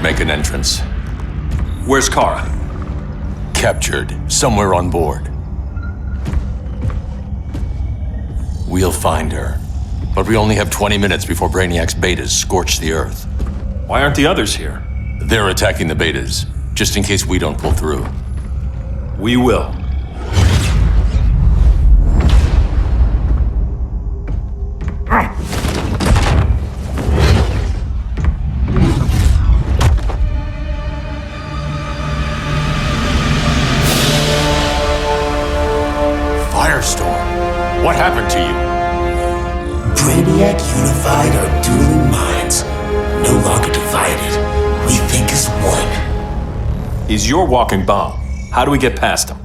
Make an entrance. Where's Kara? Captured, somewhere on board. We'll find her. But we only have 20 minutes before Brainiac's betas scorch the Earth. Why aren't the others here? They're attacking the betas, just in case we don't pull through. We will. What happened to you? Brainiac unified our dueling minds. No longer divided. We think as one. He's your walking bomb. How do we get past him?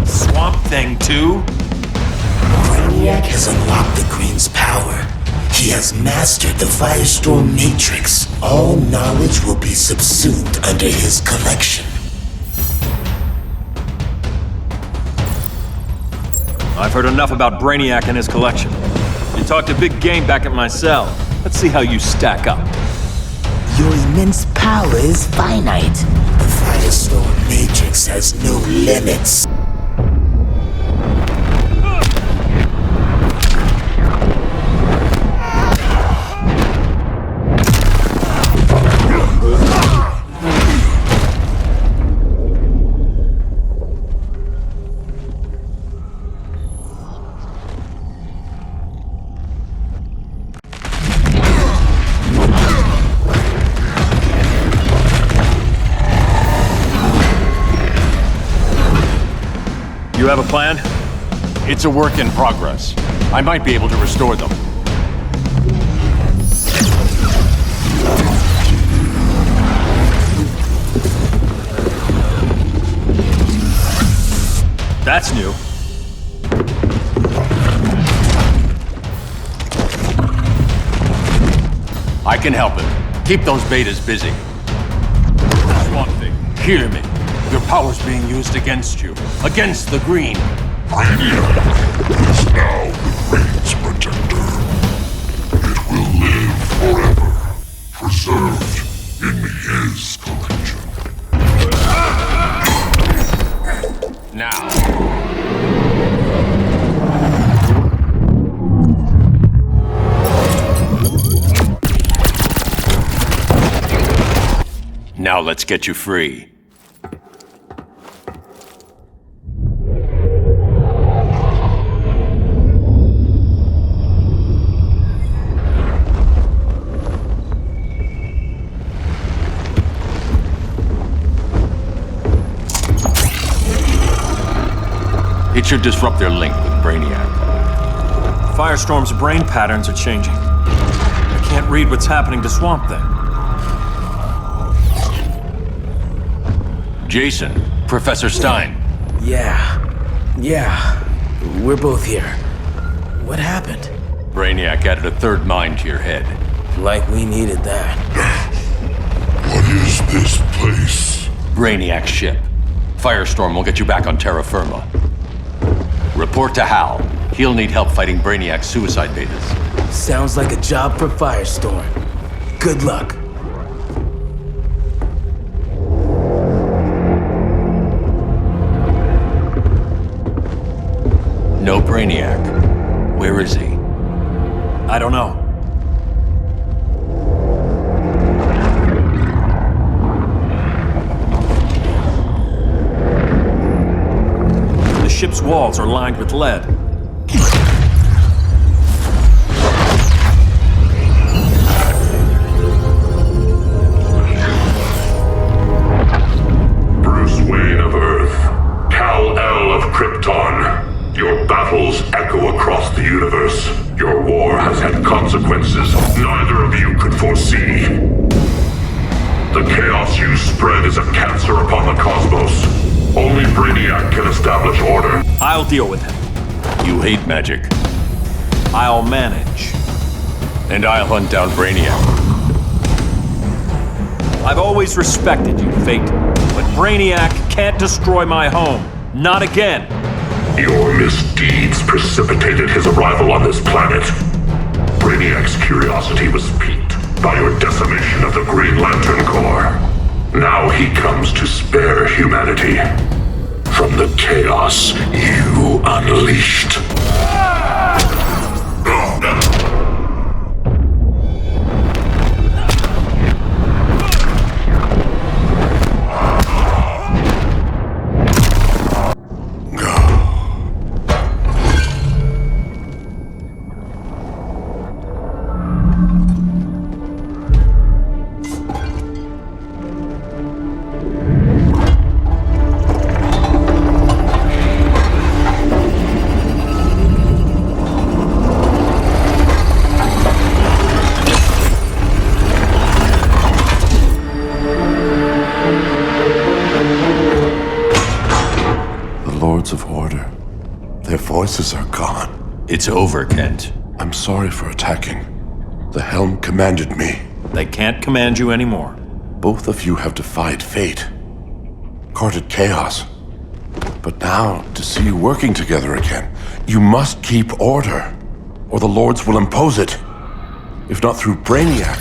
Swamp Thing 2? Brainiac has unlocked the Green's power. He has mastered the Firestorm Matrix. All knowledge will be subsumed under his collection. I've heard enough about Brainiac and his collection. You talked a big game back at my cell. Let's see how you stack up. Your immense power is finite. The Firestorm Matrix has no limits. You have a plan? It's a work in progress. I might be able to restore them. That's new. I can help him. Keep those betas busy. Swamp Thing, hear me. Your power's being used against you. Against the Green. Brainiac is now the Green's protector. It will live forever, preserved in his collection. Now. Now let's get you free. It should disrupt their link with Brainiac. Firestorm's brain patterns are changing. I can't read what's happening to Swamp Thing. Jason, Professor Stein. Yeah. We're both here. What happened? Brainiac added a third mind to your head. Like we needed that. What is this place? Brainiac's ship. Firestorm will get you back on terra firma. Report to Hal. He'll need help fighting Brainiac's suicide betas. Sounds like a job for Firestorm. Good luck. No Brainiac. Where is he? I don't know. The ship's walls are lined with lead. Bruce Wayne of Earth, Kal-El of Krypton. Your battles echo across the universe. Your war has had consequences neither of you could foresee. The chaos you spread is a cancer upon the cosmos. Only Brainiac can establish order. I'll deal with him. You hate magic. I'll manage. And I'll hunt down Brainiac. I've always respected you, Fate. But Brainiac can't destroy my home. Not again. Your misdeeds precipitated his arrival on this planet. Brainiac's curiosity was piqued by your decimation of the Green Lantern Corps. Now he comes to spare humanity from the chaos you unleashed. forces are gone. It's over, Kent. I'm sorry for attacking. The Helm commanded me. They can't command you anymore. Both of you have defied fate, courted chaos. But now, to see you working together again, you must keep order, or the Lords will impose it. If not through Brainiac.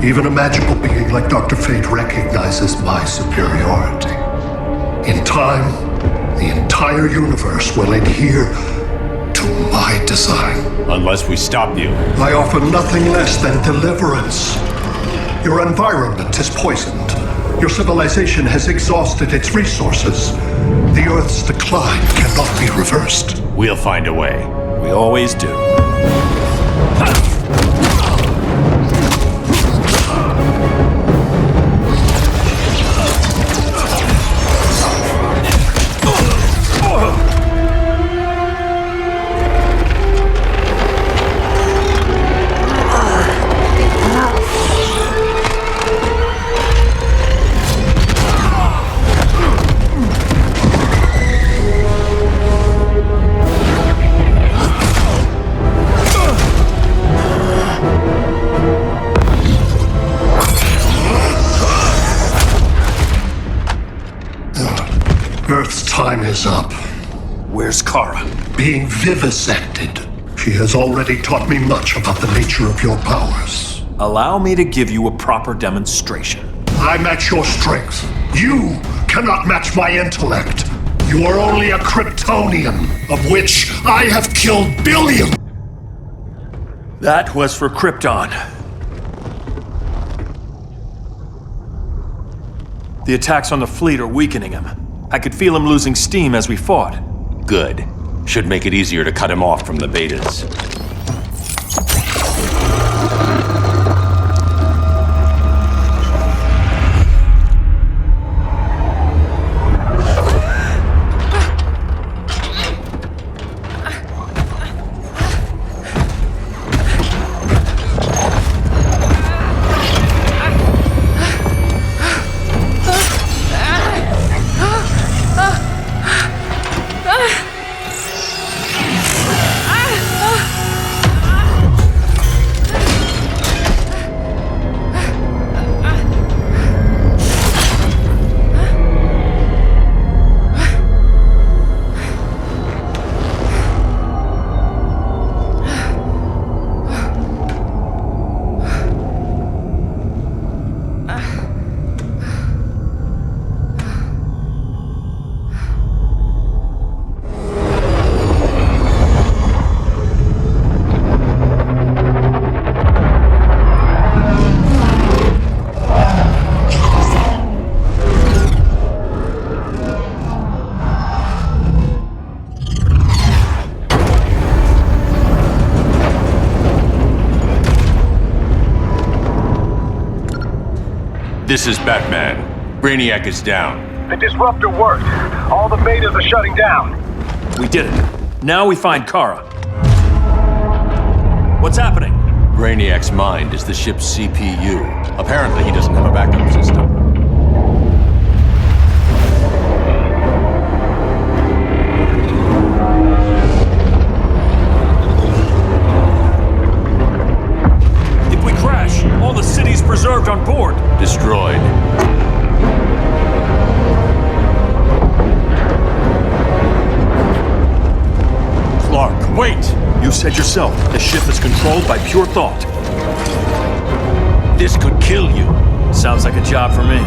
Even a magical being like Dr. Fate recognizes my superiority. In time, the entire universe will adhere to my design. Unless we stop you. I offer nothing less than deliverance. Your environment is poisoned. Your civilization has exhausted its resources. The Earth's decline cannot be reversed. We'll find a way. We always do. Earth's time is up. Where's Kara? Being vivisected. She has already taught me much about the nature of your powers. Allow me to give you a proper demonstration. I match your strength. You cannot match my intellect. You are only a Kryptonian, of which I have killed billions. That was for Krypton. The attacks on the fleet are weakening him. I could feel him losing steam as we fought. Good. Should make it easier to cut him off from the betas. This is Batman. Brainiac is down. The disruptor worked. All the betas are shutting down. We did it. Now we find Kara. What's happening? Brainiac's mind is the ship's CPU. Apparently he doesn't have a backup system. If we crash, all the city's preserved on board. Destroyed. Clark, wait! You said yourself, the ship is controlled by pure thought. This could kill you. Sounds like a job for me.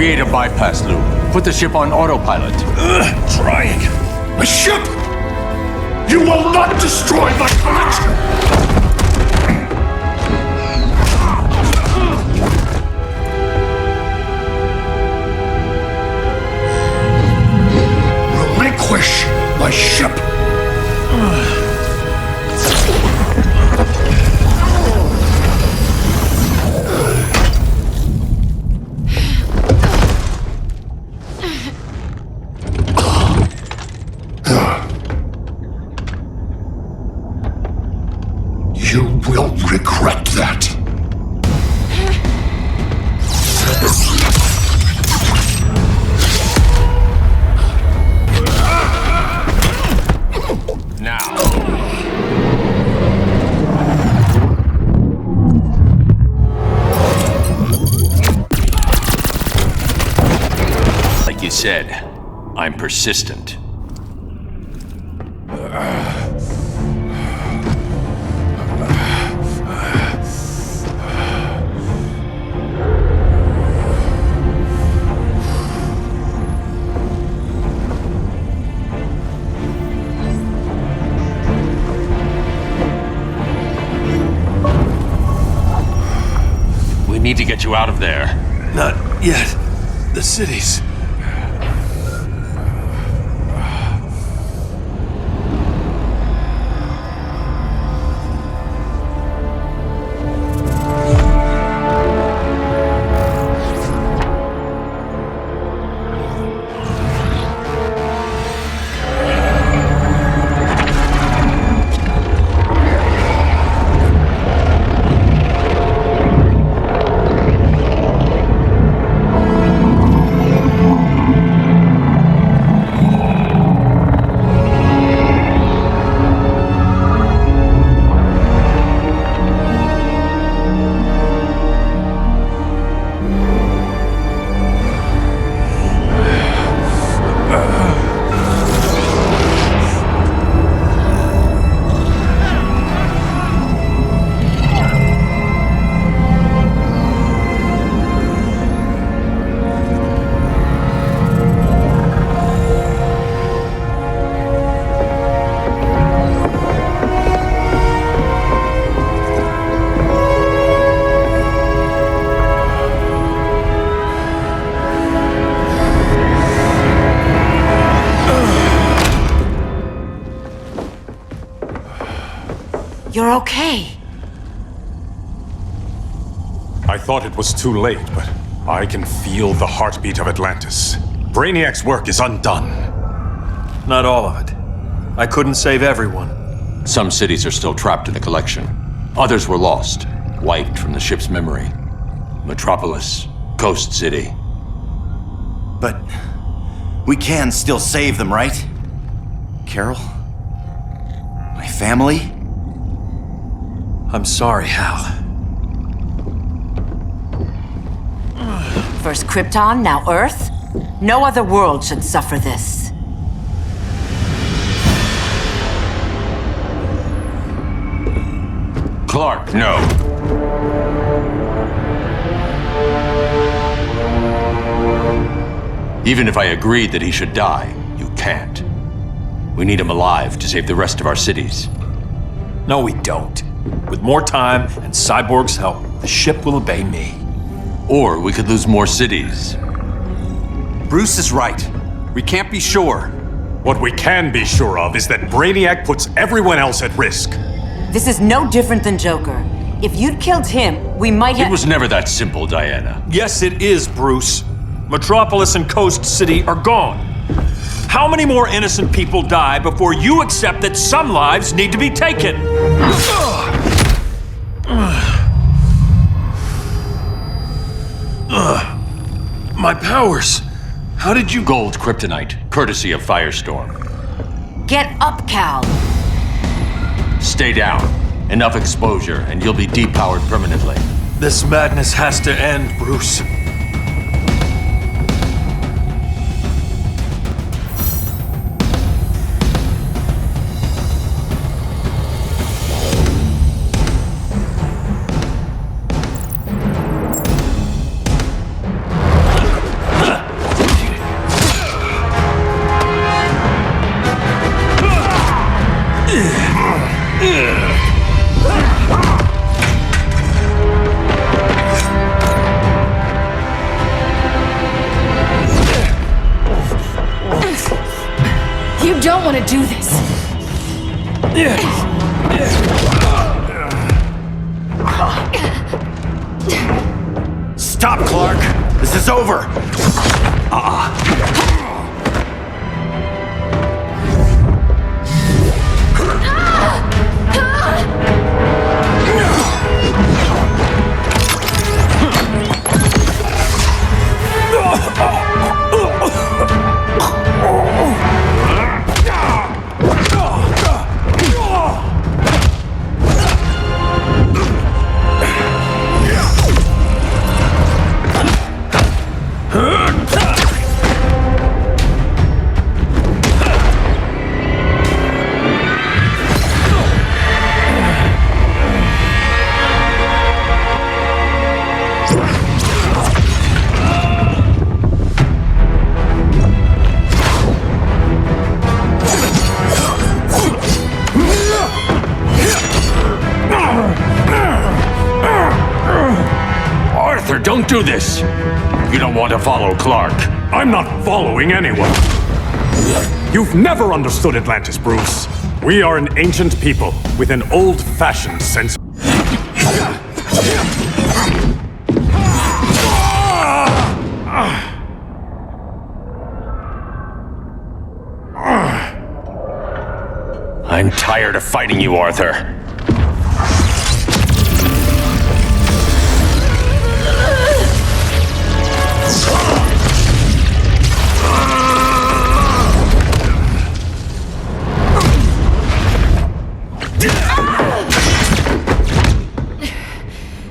Create a bypass loop. Put the ship on autopilot. Trying. My ship! You will not destroy my collection! Relinquish my ship! You will regret that. Like you said, I'm persistent. We need to get you out of there. Not yet. The cities. You're okay. I thought it was too late, but I can feel the heartbeat of Atlantis. Brainiac's work is undone. Not all of it. I couldn't save everyone. Some cities are still trapped in the collection. Others were lost, wiped from the ship's memory. Metropolis, Coast City. But we can still save them, right? Carol? My family? I'm sorry, Hal. First Krypton, now Earth? No other world should suffer this. Clark, no. Even if I agreed that he should die, you can't. We need him alive to save the rest of our cities. No, we don't. With more time and Cyborg's help, the ship will obey me. Or we could lose more cities. Bruce is right. We can't be sure. What we can be sure of is that Brainiac puts everyone else at risk. This is no different than Joker. If you'd killed him, we might have— It was never that simple, Diana. Yes, it is, Bruce. Metropolis and Coast City are gone. How many more innocent people die before you accept that some lives need to be taken? My powers. How did you— Gold kryptonite, courtesy of Firestorm. Get up, Cal. Stay down. Enough exposure, and you'll be depowered permanently. This madness has to end, Bruce. gonna do this. Stop, Clark! This is over! Don't do this! You don't want to follow Clark. I'm not following anyone. You've never understood Atlantis, Bruce. We are an ancient people with an old-fashioned sense. I'm tired of fighting you, Arthur.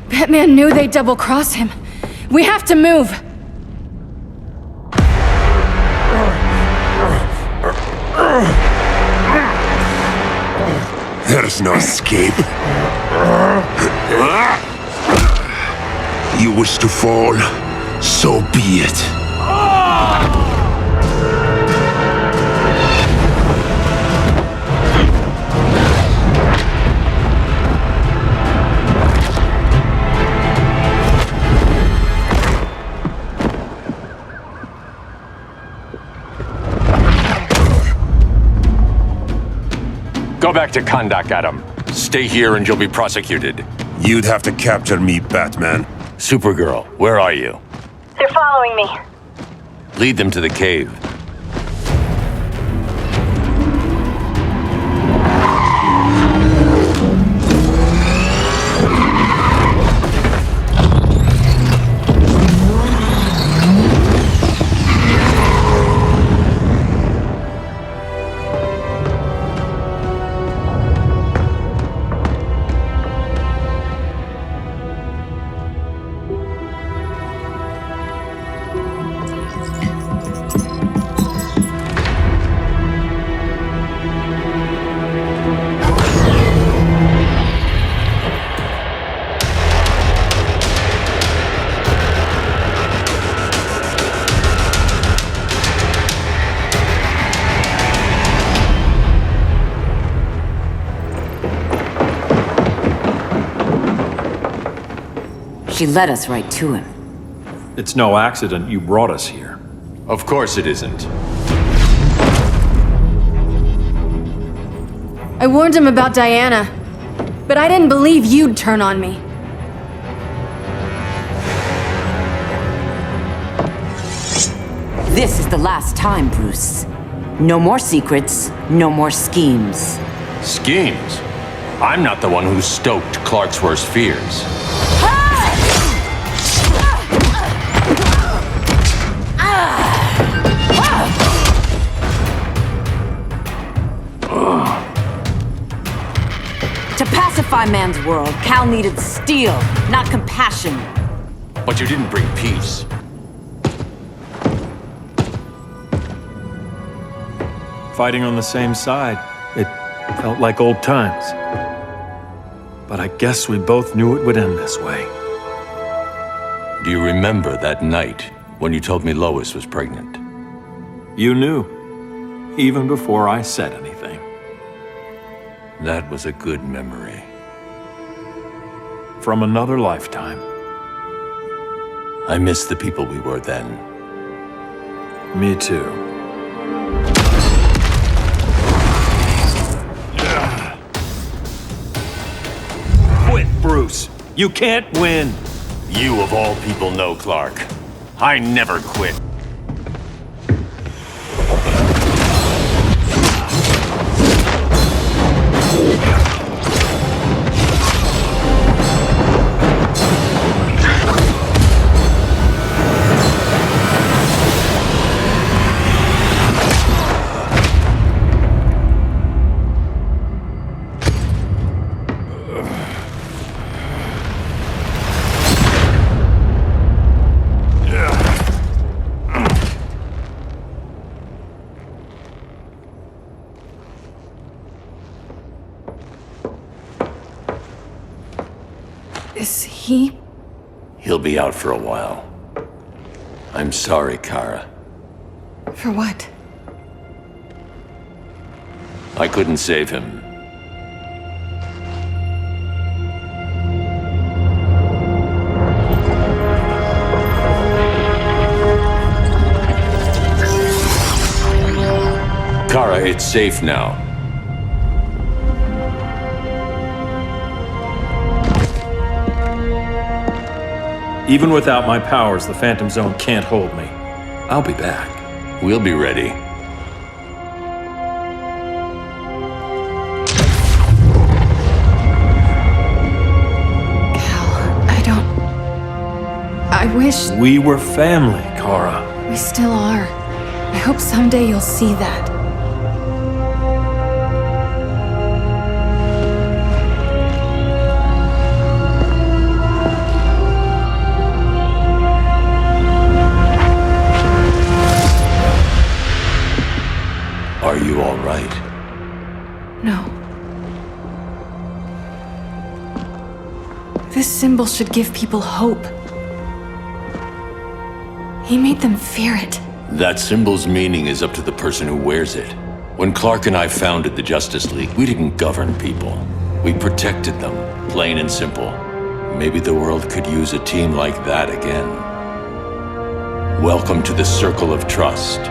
Batman knew they'd double-cross him. We have to move. There's no escape. You wish to fall, so be it. Go back to Kahndaq, Adam. Stay here and you'll be prosecuted. You'd have to capture me, Batman. Supergirl, where are you? They're following me. Lead them to the cave. She led us right to him. It's no accident you brought us here. Of course it isn't. I warned him about Diana, but I didn't believe you'd turn on me. This is the last time, Bruce. No more secrets, no more schemes. Schemes? I'm not the one who stoked Clark's worst fears. To pacify man's world, Cal needed steel, not compassion. But you didn't bring peace. Fighting on the same side, it felt like old times. But I guess we both knew it would end this way. Do you remember that night when you told me Lois was pregnant? You knew, even before I said anything. That was a good memory. From another lifetime. I miss the people we were then. Me too. Bruce. You can't win. You of all people know, Clark. I never quit. Is he? He'll be out for a while. I'm sorry, Kara. For what? I couldn't save him. Kara, it's safe now. Even without my powers, the Phantom Zone can't hold me. I'll be back. We'll be ready. I wish We were family, Kara. we still are. I hope someday you'll see that. Are you all right? No. This symbol should give people hope. He made them fear it. That symbol's meaning is up to the person who wears it. When Clark and I founded the Justice League, we didn't govern people. We protected them, plain and simple. Maybe the world could use a team like that again. Welcome to the Circle of Trust.